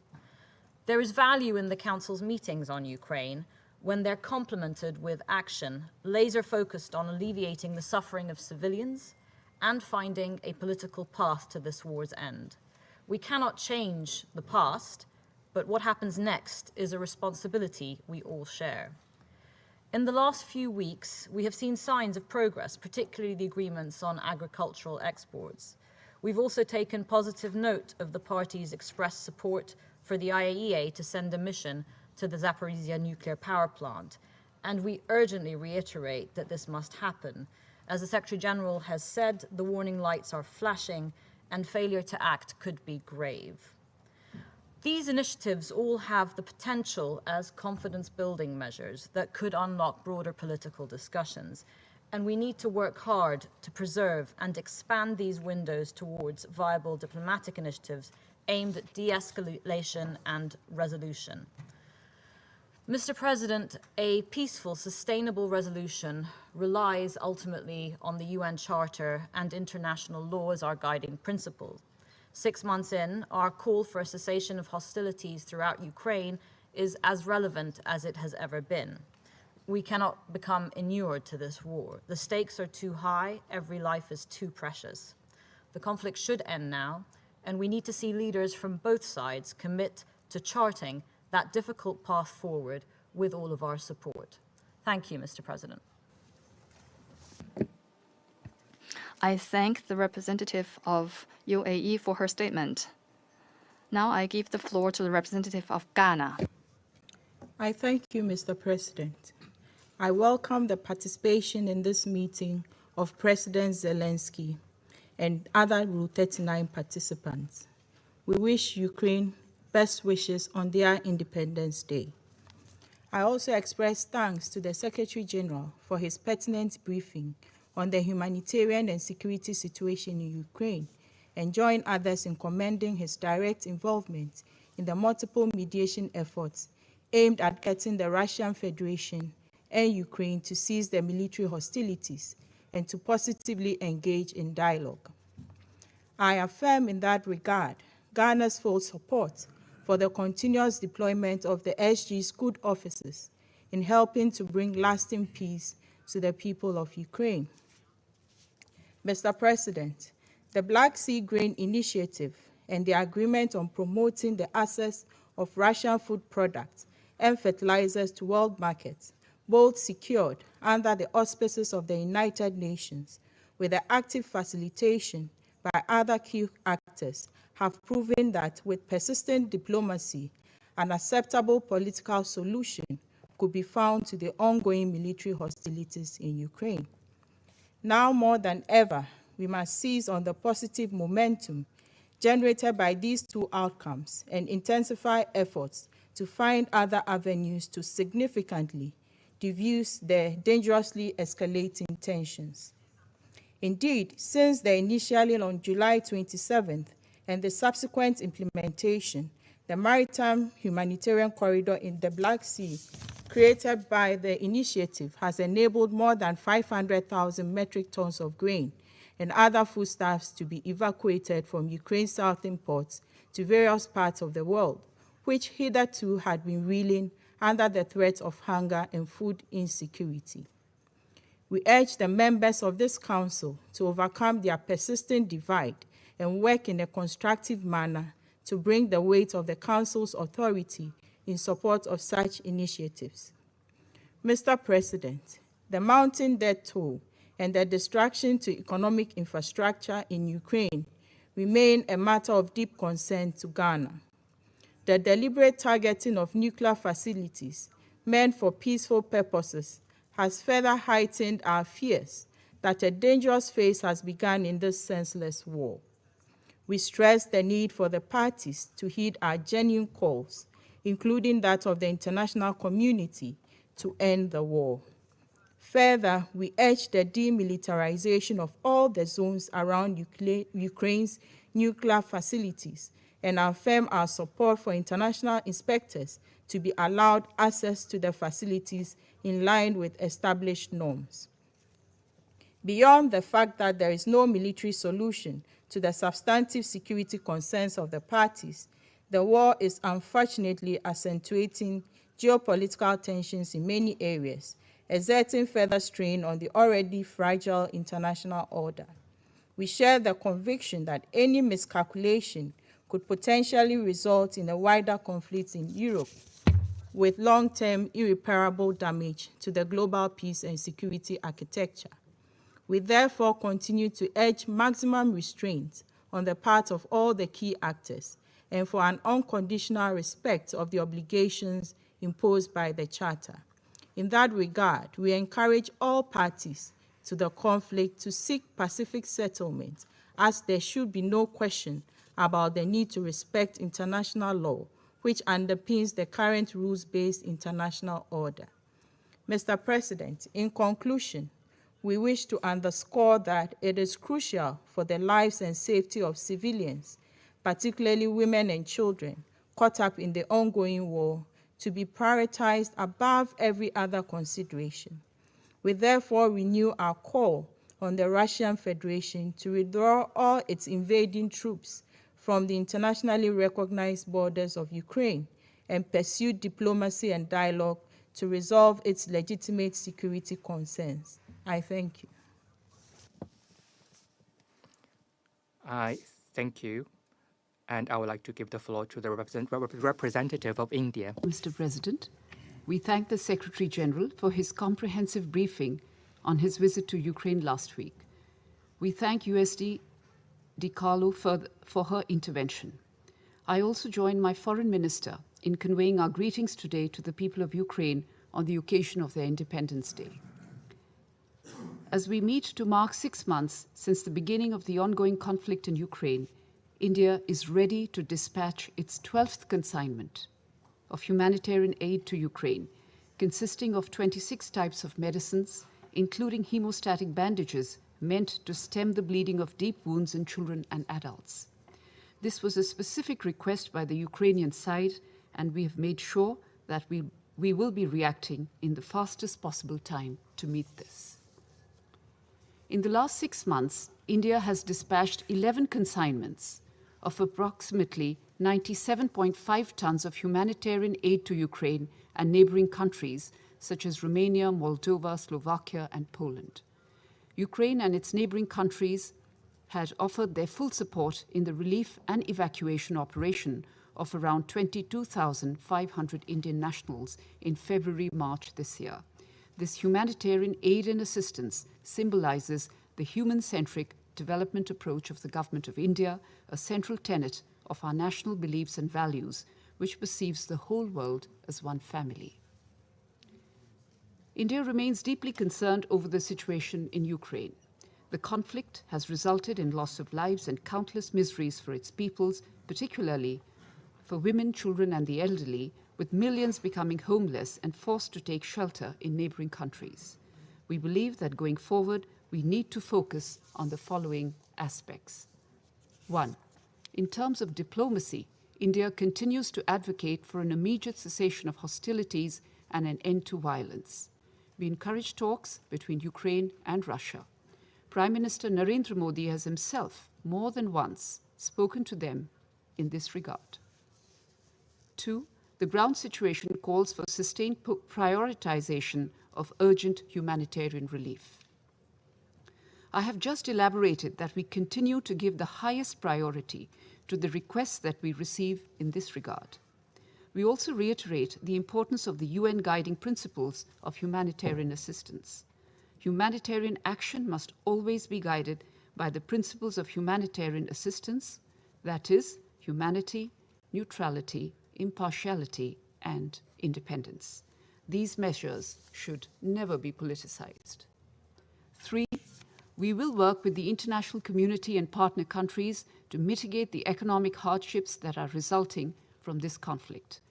There is value in the Council's meetings on Ukraine when they're complemented with action, laser-focused on alleviating the suffering of civilians and finding a political path to this war's end. We cannot change the past, but what happens next is a responsibility we all share. In the last few weeks, we have seen signs of progress, particularly the agreements on agricultural exports. We've also taken positive note of the parties' expressed support for the IAEA to send a mission to the Zaporizhzhia nuclear power plant, and we urgently reiterate that this must happen. As the Secretary General has said, the warning lights are flashing and failure to act could be grave. These initiatives all have the potential as confidence-building measures that could unlock broader political discussions, and we need to work hard to preserve and expand these windows towards viable diplomatic initiatives aimed at de-escalation and resolution. Mr. President, a peaceful, sustainable resolution relies ultimately on the UN Charter and international law as our guiding principle. 6 months in, our call for a cessation of hostilities throughout Ukraine is as relevant as it has ever been. We cannot become inured to this war. The stakes are too high, every life is too precious. The conflict should end now, and we need to see leaders from both sides commit to charting that difficult path forward with all of our support. Thank you, Mr. President. I thank the representative of UAE for her statement. Now I give the floor to the representative of Ghana. I thank you, Mr. President. I welcome the participation in this meeting of President Zelensky and other Rule 39 participants. We wish Ukraine best wishes on their Independence Day. I also express thanks to the Secretary General for his pertinent briefing on the humanitarian and security situation in Ukraine, and join others in commending his direct involvement in the multiple mediation efforts aimed at getting the Russian Federation and Ukraine to cease their military hostilities and to positively engage in dialogue. I affirm in that regard Ghana's full support for the continuous deployment of the SG's good officers in helping to bring lasting peace to the people of Ukraine. Mr. President, the Black Sea Grain Initiative and the agreement on promoting the access of Russian food products and fertilizers to world markets, both secured under the auspices of the United Nations, with the active facilitation by other key actors, have proven that with persistent diplomacy, an acceptable political solution could be found to the ongoing military hostilities in Ukraine. Now more than ever, we must seize on the positive momentum generated by these two outcomes and intensify efforts to find other avenues to significantly diffuse the dangerously escalating tensions. Indeed, since the initialing on July 27th and the subsequent implementation, the maritime humanitarian corridor in the Black Sea created by the initiative has enabled more than 500,000 metric tons of grain and other foodstuffs to be evacuated from Ukraine's southern ports to various parts of the world, which hitherto had been reeling under the threat of hunger and food insecurity. We urge the members of this council to overcome their persistent divide and work in a constructive manner to bring the weight of the council's authority in support of such initiatives. Mr. President, the mounting death toll and the destruction to economic infrastructure in Ukraine remain a matter of deep concern to Ghana. The deliberate targeting of nuclear facilities meant for peaceful purposes has further heightened our fears that a dangerous phase has begun in this senseless war. We stress the need for the parties to heed our genuine calls, including that of the international community, to end the war. Further, we urge the demilitarization of all the zones around Ukraine's nuclear facilities and affirm our support for international inspectors to be allowed access to the facilities in line with established norms. Beyond the fact that there is no military solution to the substantive security concerns of the parties, the war is unfortunately accentuating geopolitical tensions in many areas, exerting further strain on the already fragile international order. We share the conviction that any miscalculation could potentially result in a wider conflict in Europe, with long-term irreparable damage to the global peace and security architecture. We therefore continue to urge maximum restraint on the part of all the key actors and for an unconditional respect of the obligations imposed by the Charter. In that regard, we encourage all parties to the conflict to seek pacific settlement, as there should be no question about the need to respect international law, which underpins the current rules-based international order. Mr. President, in conclusion, we wish to underscore that it is crucial for the lives and safety of civilians, particularly women and children, caught up in the ongoing war, to be prioritized above every other consideration. We therefore renew our call on the Russian Federation to withdraw all its invading troops from the internationally recognized borders of Ukraine and pursue diplomacy and dialogue to resolve its legitimate security concerns. I thank you. I thank you. And I would like to give the floor to the representative of India. Mr. President, we thank the Secretary General for his comprehensive briefing on his visit to Ukraine last week. We thank USD DiCarlo for her intervention. I also join my foreign minister in conveying our greetings today to the people of Ukraine on the occasion of their Independence Day. As we meet to mark 6 months since the beginning of the ongoing conflict in Ukraine, India is ready to dispatch its 12th consignment of humanitarian aid to Ukraine, consisting of 26 types of medicines, including hemostatic bandages meant to stem the bleeding of deep wounds in children and adults. This was a specific request by the Ukrainian side, and we have made sure that we will be reacting in the fastest possible time to meet this. In the last 6 months, India has dispatched 11 consignments of approximately 97.5 tons of humanitarian aid to Ukraine and neighboring countries such as Romania, Moldova, Slovakia, and Poland. Ukraine and its neighboring countries had offered their full support in the relief and evacuation operation of around 22,500 Indian nationals in February-March this year. This humanitarian aid and assistance symbolizes the human-centric development approach of the Government of India, a central tenet of our national beliefs and values, which perceives the whole world as one family. India remains deeply concerned over the situation in Ukraine. The conflict has resulted in loss of lives and countless miseries for its peoples, particularly for women, children, and the elderly, with millions becoming homeless and forced to take shelter in neighboring countries. We believe that going forward, we need to focus on the following aspects. 1. In terms of diplomacy, India continues to advocate for an immediate cessation of hostilities and an end to violence. We encourage talks between Ukraine and Russia. Prime Minister Narendra Modi has himself more than once spoken to them in this regard. 2. The ground situation calls for sustained prioritization of urgent humanitarian relief. I have just elaborated that we continue to give the highest priority to the requests that we receive in this regard. We also reiterate the importance of the UN guiding principles of humanitarian assistance. Humanitarian action must always be guided by the principles of humanitarian assistance, that is, humanity, neutrality, impartiality, and independence. These measures should never be politicized. 3. We will work with the international community and partner countries to mitigate the economic hardships that are resulting from this conflict.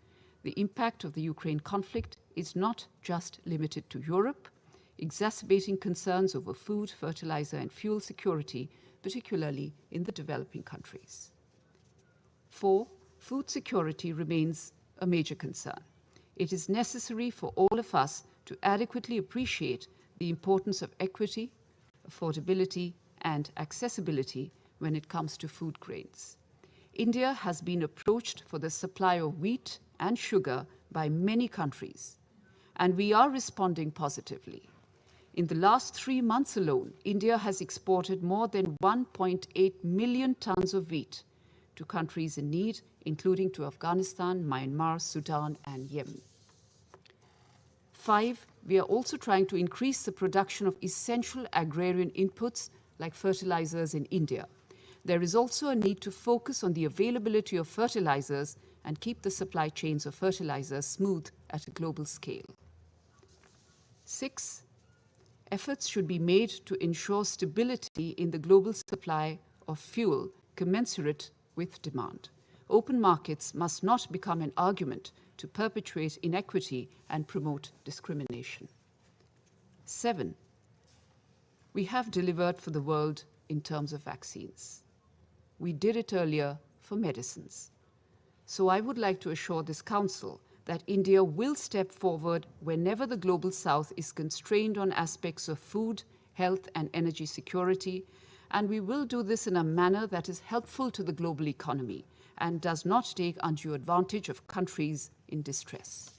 The impact of the Ukraine conflict is not just limited to Europe, exacerbating concerns over food, fertilizer, and fuel security, particularly in the developing countries. 4. Food security remains a major concern. It is necessary for all of us to adequately appreciate the importance of equity, affordability, and accessibility when it comes to food grains. India has been approached for the supply of wheat and sugar by many countries, and we are responding positively. In the last 3 months alone, India has exported more than 1.8 million tons of wheat to countries in need, including to Afghanistan, Myanmar, Sudan, and Yemen. 5. We are also trying to increase the production of essential agrarian inputs like fertilizers in India. There is also a need to focus on the availability of fertilizers and keep the supply chains of fertilizers smooth at a global scale. 6. Efforts should be made to ensure stability in the global supply of fuel commensurate with demand. Open markets must not become an argument to perpetuate inequity and promote discrimination. 7. We have delivered for the world in terms of vaccines. We did it earlier for medicines. So I would like to assure this Council that India will step forward whenever the Global South is constrained on aspects of food, health, and energy security, and we will do this in a manner that is helpful to the global economy and does not take undue advantage of countries in distress.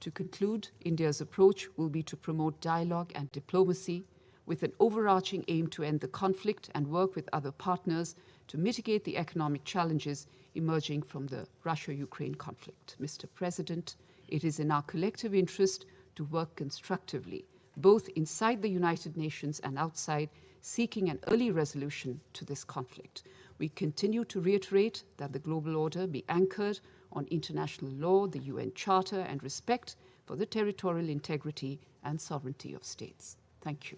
To conclude, India's approach will be to promote dialogue and diplomacy with an overarching aim to end the conflict and work with other partners to mitigate the economic challenges emerging from the Russia-Ukraine conflict. Mr. President, it is in our collective interest to work constructively, both inside the United Nations and outside, seeking an early resolution to this conflict. We continue to reiterate that the global order be anchored on international law, the UN Charter, and respect for the territorial integrity and sovereignty of states. Thank you.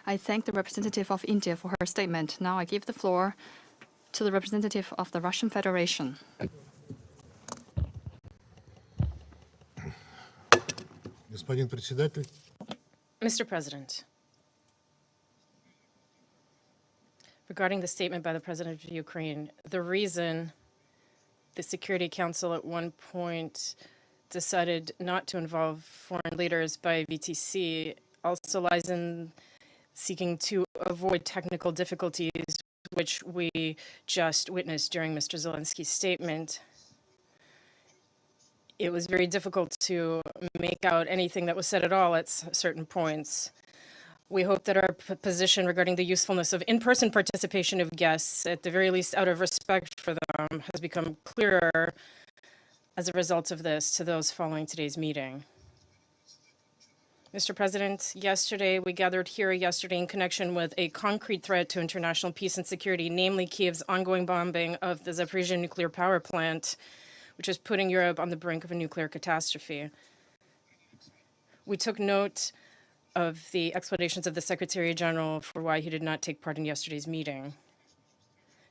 I thank the representative of India for her statement. Now I give the floor to the representative of the Russian Federation. Mr. President, regarding the statement by the President of Ukraine, the reason the Security Council at one point decided not to involve foreign leaders by VTC also lies in seeking to avoid technical difficulties, which we just witnessed during Mr. Zelensky's statement. it was very difficult to make out anything that was said at all at certain points. We hope that our position regarding the usefulness of in-person participation of guests, at the very least out of respect for them, has become clearer as a result of this to those following today's meeting. Mr. President, we gathered here yesterday in connection with a concrete threat to international peace and security, namely Kiev's ongoing bombing of the Zaporizhzhia nuclear power plant, which is putting Europe on the brink of a nuclear catastrophe. We took note of the explanations of the Secretary General for why he did not take part in yesterday's meeting.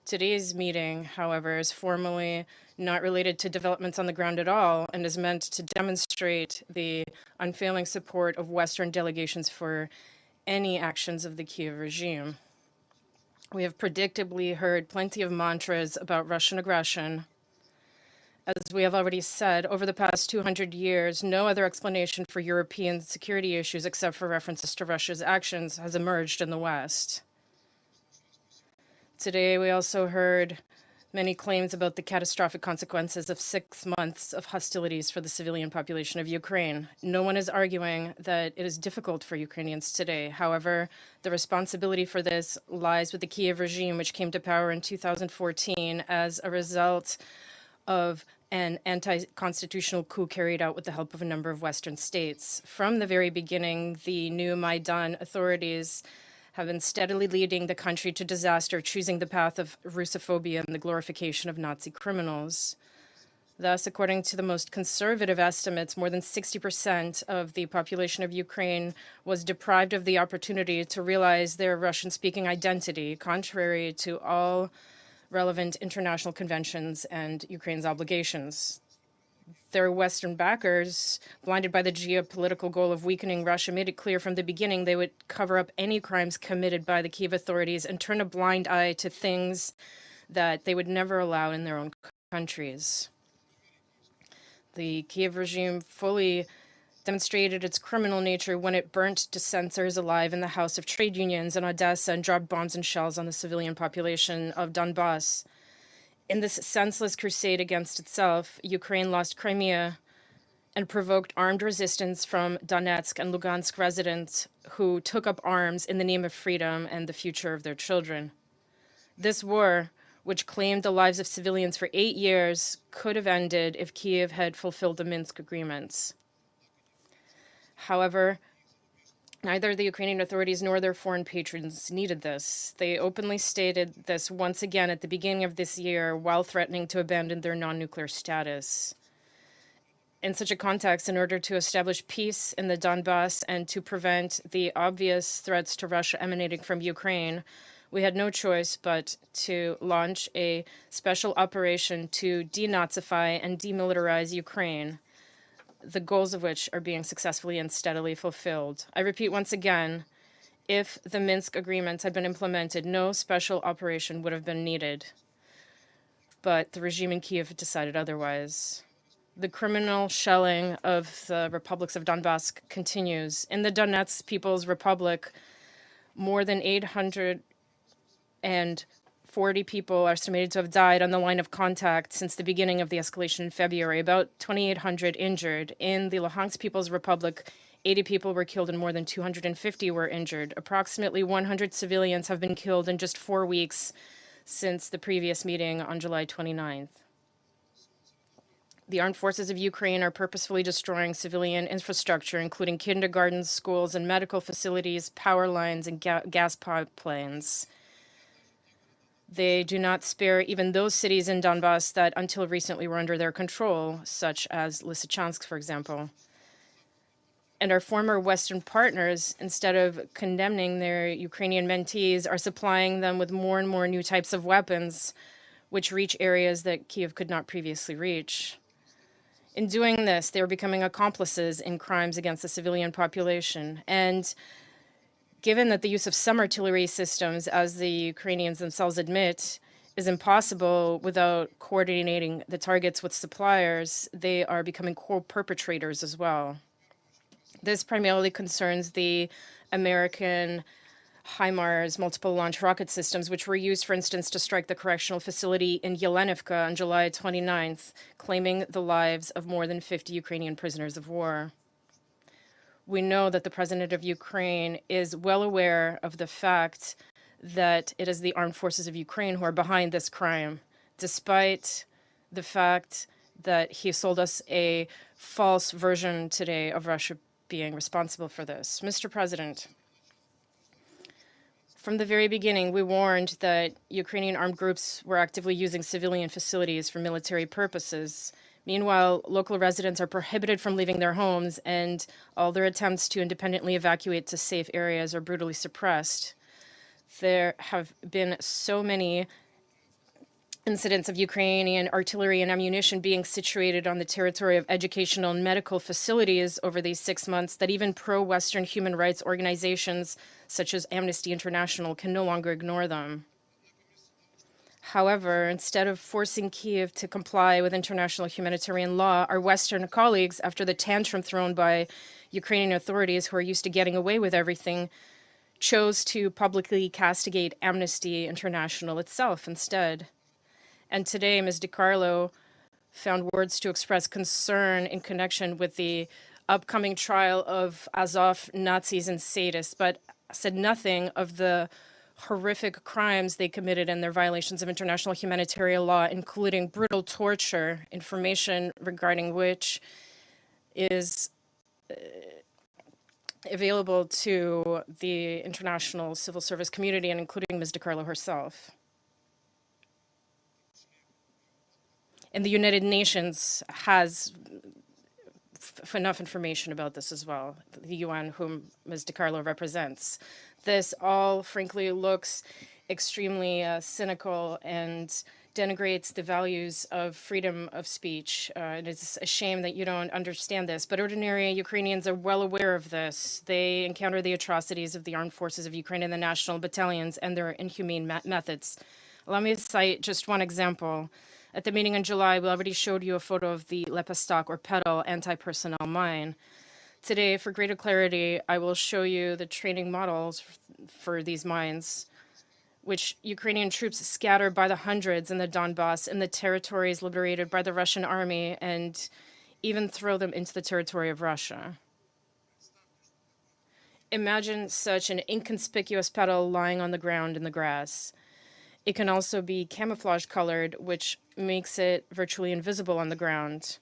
Today's meeting, however, is formally not related to developments on the ground at all and is meant to demonstrate the unfailing support of Western delegations for any actions of the Kiev regime. We have predictably heard plenty of mantras about Russian aggression. As we have already said, over the past 200 years, no other explanation for European security issues except for references to Russia's actions has emerged in the West. Today, we also heard many claims about the catastrophic consequences of 6 months of hostilities for the civilian population of Ukraine. No one is arguing that it is difficult for Ukrainians today. However, the responsibility for this lies with the Kiev regime, which came to power in 2014 as a result of an anti-constitutional coup carried out with the help of a number of Western states. From the very beginning, the new Maidan authorities have been steadily leading the country to disaster, choosing the path of Russophobia and the glorification of Nazi criminals. Thus, according to the most conservative estimates, more than 60% of the population of Ukraine was deprived of the opportunity to realize their Russian-speaking identity, contrary to all relevant international conventions and Ukraine's obligations. Their Western backers, blinded by the geopolitical goal of weakening Russia, made it clear from the beginning they would cover up any crimes committed by the Kiev authorities and turn a blind eye to things that they would never allow in their own countries. The Kiev regime fully demonstrated its criminal nature when it burnt dissenters alive in the House of Trade Unions in Odessa and dropped bombs and shells on the civilian population of Donbass. In this senseless crusade against itself, Ukraine lost Crimea and provoked armed resistance from Donetsk and Lugansk residents who took up arms in the name of freedom and the future of their children. This war, which claimed the lives of civilians for 8 years, could have ended if Kiev had fulfilled the Minsk agreements. However, neither the Ukrainian authorities nor their foreign patrons needed this. They openly stated this once again at the beginning of this year while threatening to abandon their non-nuclear status. In such a context, in order to establish peace in the Donbass and to prevent the obvious threats to Russia emanating from Ukraine, we had no choice but to launch a special operation to denazify and demilitarize Ukraine, the goals of which are being successfully and steadily fulfilled. I repeat once again, if the Minsk agreements had been implemented, no special operation would have been needed. But the regime in Kiev decided otherwise. The criminal shelling of the republics of Donbass continues. In the Donetsk People's Republic, more than 840 people are estimated to have died on the line of contact since the beginning of the escalation in February, about 2,800 injured. In the Luhansk People's Republic, 80 people were killed and more than 250 were injured. Approximately 100 civilians have been killed in just 4 weeks since the previous meeting on July 29th. The armed forces of Ukraine are purposefully destroying civilian infrastructure, including kindergartens, schools, and medical facilities, power lines, and gas pipelines. They do not spare even those cities in Donbass that until recently were under their control, such as Lysychansk, for example. And our former Western partners, instead of condemning their Ukrainian mentees, are supplying them with more and more new types of weapons, which reach areas that Kiev could not previously reach. In doing this, they are becoming accomplices in crimes against the civilian population. And given that the use of some artillery systems, as the Ukrainians themselves admit, is impossible without coordinating the targets with suppliers, they are becoming co-perpetrators as well. This primarily concerns the American HIMARS multiple launch rocket systems, which were used, for instance, to strike the correctional facility in Yelenivka on July 29th, claiming the lives of more than 50 Ukrainian prisoners of war. We know that the president of Ukraine is well aware of the fact that it is the armed forces of Ukraine who are behind this crime, despite the fact that he sold us a false version today of Russia being responsible for this. Mr. President, from the very beginning, we warned that Ukrainian armed groups were actively using civilian facilities for military purposes. Meanwhile, local residents are prohibited from leaving their homes, and all their attempts to independently evacuate to safe areas are brutally suppressed. There have been so many incidents of Ukrainian artillery and ammunition being situated on the territory of educational and medical facilities over these 6 months that even pro-Western human rights organizations such as Amnesty International can no longer ignore them. However, instead of forcing Kyiv to comply with international humanitarian law, our Western colleagues, after the tantrum thrown by Ukrainian authorities who are used to getting away with everything, chose to publicly castigate Amnesty International itself instead. And today, Ms. DiCarlo found words to express concern in connection with the upcoming trial of Azov Nazis and sadists, but said nothing of the horrific crimes they committed and their violations of international humanitarian law, including brutal torture, information regarding which is available to the international civil service community and including Ms. DiCarlo herself. And the United Nations has enough information about this as well, the UN, whom Ms. DiCarlo represents. This all, frankly, looks extremely cynical and denigrates the values of freedom of speech. And it's a shame that you don't understand this, but ordinary Ukrainians are well aware of this. They encounter the atrocities of the armed forces of Ukraine and the national battalions and their inhumane methods. Allow me to cite just one example. At the meeting in July, we already showed you a photo of the Lepestok or Petal anti-personnel mine. Today, for greater clarity, I will show you the training models for these mines, which Ukrainian troops scatter by the hundreds in the Donbass and the territories liberated by the Russian army and even throw them into the territory of Russia. Imagine such an inconspicuous petal lying on the ground in the grass. It can also be camouflage colored, which makes it virtually invisible on the ground.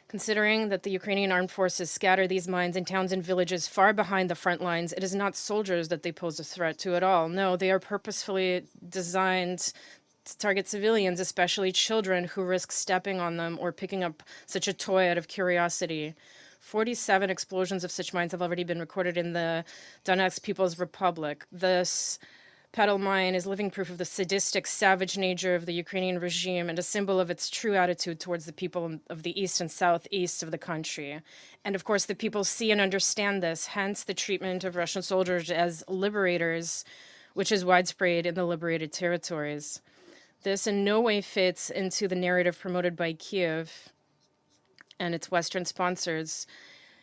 Considering that the Ukrainian armed forces scatter these mines in towns and villages far behind the front lines, it is not soldiers that they pose a threat to at all. No, they are purposefully designed to target civilians, especially children who risk stepping on them or picking up such a toy out of curiosity. 47 explosions of such mines have already been recorded in the Donetsk People's Republic. This Petal mine is living proof of the sadistic, savage nature of the Ukrainian regime and a symbol of its true attitude towards the people of the east and southeast of the country. And of course, the people see and understand this, hence the treatment of Russian soldiers as liberators, which is widespread in the liberated territories. This in no way fits into the narrative promoted by Kyiv and its Western sponsors.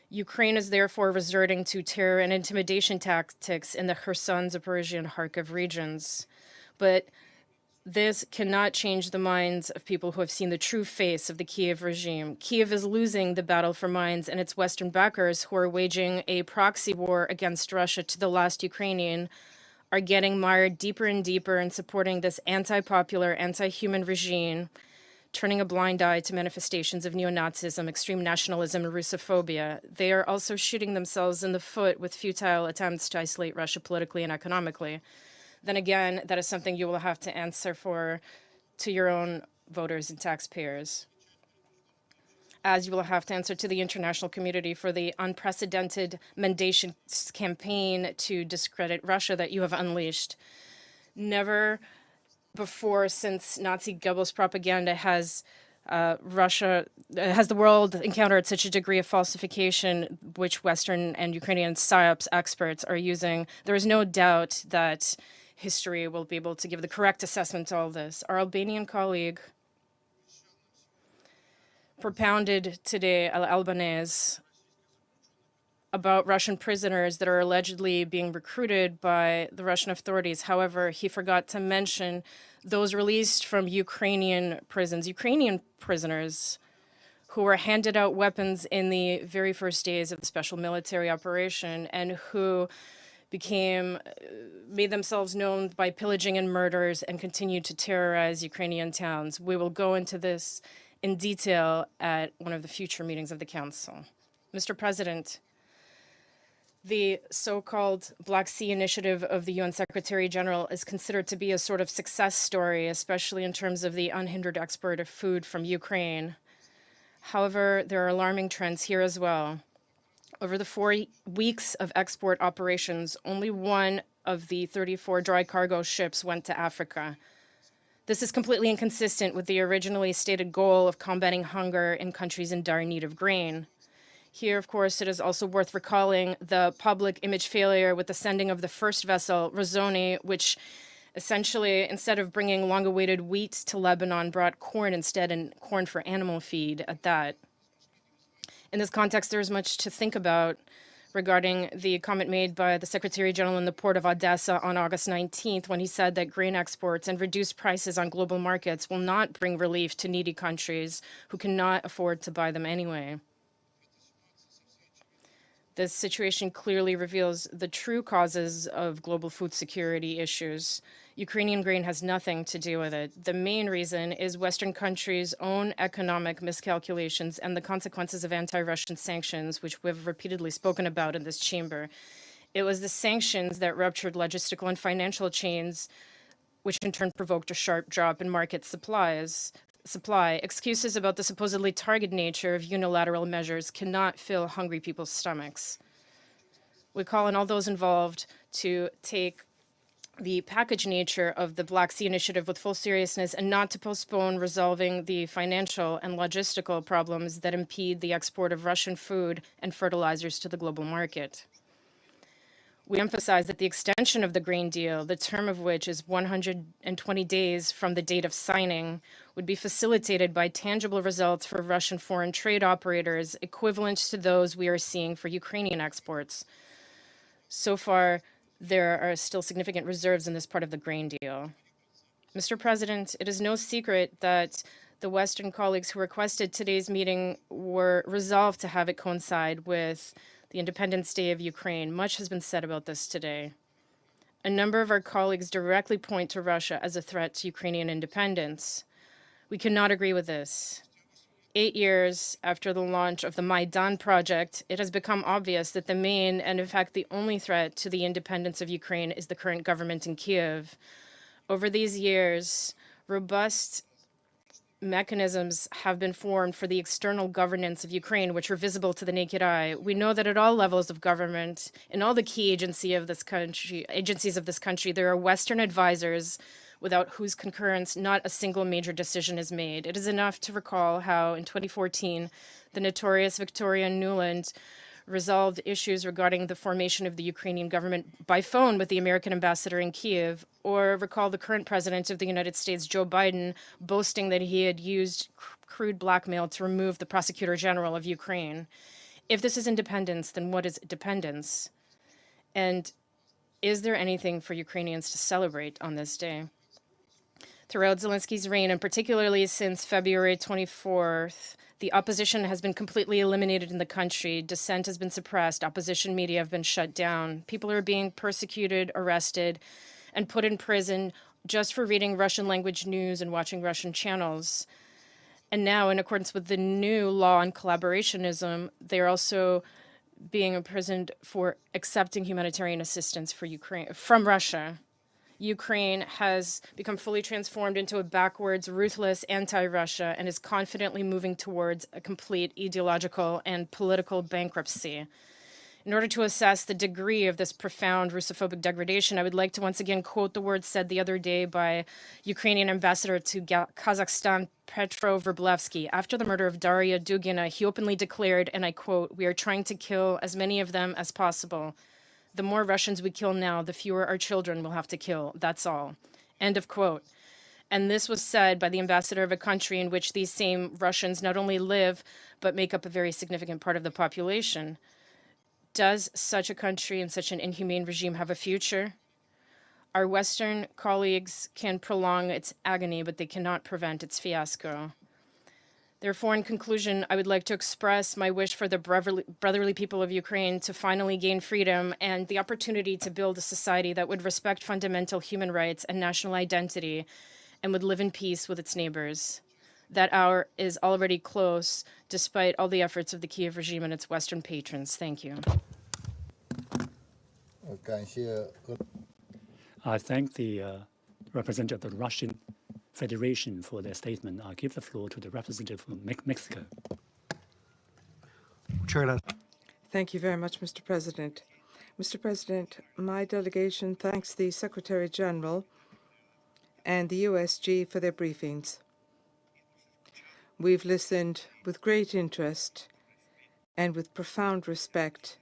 Ukraine is therefore resorting to terror and intimidation tactics in the Kherson, Zaporizhzhia, and Kharkiv regions. But this cannot change the minds of people who have seen the true face of the Kyiv regime. Kyiv is losing the battle for minds, and its Western backers, who are waging a proxy war against Russia to the last Ukrainian, are getting mired deeper and deeper in supporting this anti-popular, anti-human regime, turning a blind eye to manifestations of neo-Nazism, extreme nationalism, and Russophobia. They are also shooting themselves in the foot with futile attempts to isolate Russia politically and economically. Then again, that is something you will have to answer for to your own voters and taxpayers, as you will have to answer to the international community for the unprecedented mendacious campaign to discredit Russia that you have unleashed. Never before since Nazi Goebbels propaganda has the world encountered such a degree of falsification, which Western and Ukrainian PSYOPs experts are using. There is no doubt that history will be able to give the correct assessment to all this. Our Albanian colleague propounded today, Albanese, about Russian prisoners that are allegedly being recruited by the Russian authorities. However, he forgot to mention those released from Ukrainian prisons, Ukrainian prisoners who were handed out weapons in the very first days of the special military operation and who made themselves known by pillaging and murders and continued to terrorize Ukrainian towns. We will go into this in detail at one of the future meetings of the Council. Mr. President, the so-called Black Sea Initiative of the UN Secretary General is considered to be a sort of success story, especially in terms of the unhindered export of food from Ukraine. However, there are alarming trends here as well. Over the 4 weeks of export operations, only one of the 34 dry cargo ships went to Africa. This is completely inconsistent with the originally stated goal of combating hunger in countries in dire need of grain. Here, of course, it is also worth recalling the public image failure with the sending of the first vessel, Razoni, which essentially, instead of bringing long-awaited wheat to Lebanon, brought corn instead, and corn for animal feed at that. In this context, there is much to think about regarding the comment made by the Secretary General in the port of Odessa on August 19th, when he said that grain exports and reduced prices on global markets will not bring relief to needy countries who cannot afford to buy them anyway. This situation clearly reveals the true causes of global food security issues. Ukrainian grain has nothing to do with it. The main reason is Western countries' own economic miscalculations and the consequences of anti-Russian sanctions, which we've repeatedly spoken about in this chamber. It was the sanctions that ruptured logistical and financial chains, which in turn provoked a sharp drop in market supply. Excuses about the supposedly targeted nature of unilateral measures cannot fill hungry people's stomachs. We call on all those involved to take the package nature of the Black Sea Initiative with full seriousness and not to postpone resolving the financial and logistical problems that impede the export of Russian food and fertilizers to the global market. We emphasize that the extension of the grain deal, the term of which is 120 days from the date of signing, would be facilitated by tangible results for Russian foreign trade operators equivalent to those we are seeing for Ukrainian exports. So far, there are still significant reserves in this part of the grain deal. Mr. President, it is no secret that the Western colleagues who requested today's meeting were resolved to have it coincide with the Independence Day of Ukraine. Much has been said about this today. A number of our colleagues directly point to Russia as a threat to Ukrainian independence. We cannot agree with this. 8 years after the launch of the Maidan project, it has become obvious that the main, and in fact the only threat to the independence of Ukraine is the current government in Kiev. Over these years, robust mechanisms have been formed for the external governance of Ukraine, which are visible to the naked eye. We know that at all levels of government, in all the key agencies of this country, there are Western advisors without whose concurrence not a single major decision is made. It is enough to recall how in 2014, the notorious Victoria Nuland resolved issues regarding the formation of the Ukrainian government by phone with the American ambassador in Kiev, or recall the current president of the United States, Joe Biden, boasting that he had used crude blackmail to remove the prosecutor general of Ukraine. If this is independence, then what is dependence? And is there anything for Ukrainians to celebrate on this day? Throughout Zelensky's reign, and particularly since February 24th, the opposition has been completely eliminated in the country. Dissent has been suppressed. Opposition media have been shut down. People are being persecuted, arrested, and put in prison just for reading Russian language news and watching Russian channels. And now, in accordance with the new law on collaborationism, they're also being imprisoned for accepting humanitarian assistance for Ukraine from Russia. Ukraine has become fully transformed into a backwards, ruthless anti-Russia and is confidently moving towards a complete ideological and political bankruptcy. In order to assess the degree of this profound Russophobic degradation, I would like to once again quote the words said the other day by Ukrainian ambassador to Kazakhstan, Petro Verblevsky. After the murder of Daria Dugina, he openly declared, and I quote, "We are trying to kill as many of them as possible. The more Russians we kill now, the fewer our children will have to kill. That's all." End of quote. And this was said by the ambassador of a country in which these same Russians not only live, but make up a very significant part of the population. Does such a country and such an inhumane regime have a future? Our Western colleagues can prolong its agony, but they cannot prevent its fiasco. Therefore, in conclusion, I would like to express my wish for the brotherly people of Ukraine to finally gain freedom and the opportunity to build a society that would respect fundamental human rights and national identity and would live in peace with its neighbors. That hour is already close, despite all the efforts of the Kiev regime and its Western patrons. Thank you. I thank the representative of the Russian Federation for their statement. I'll give the floor to the representative from Mexico. Thank you very much, Mr. President. Mr. President, my delegation thanks the Secretary General and the UNSG for their briefings. We've listened with great interest and with profound respect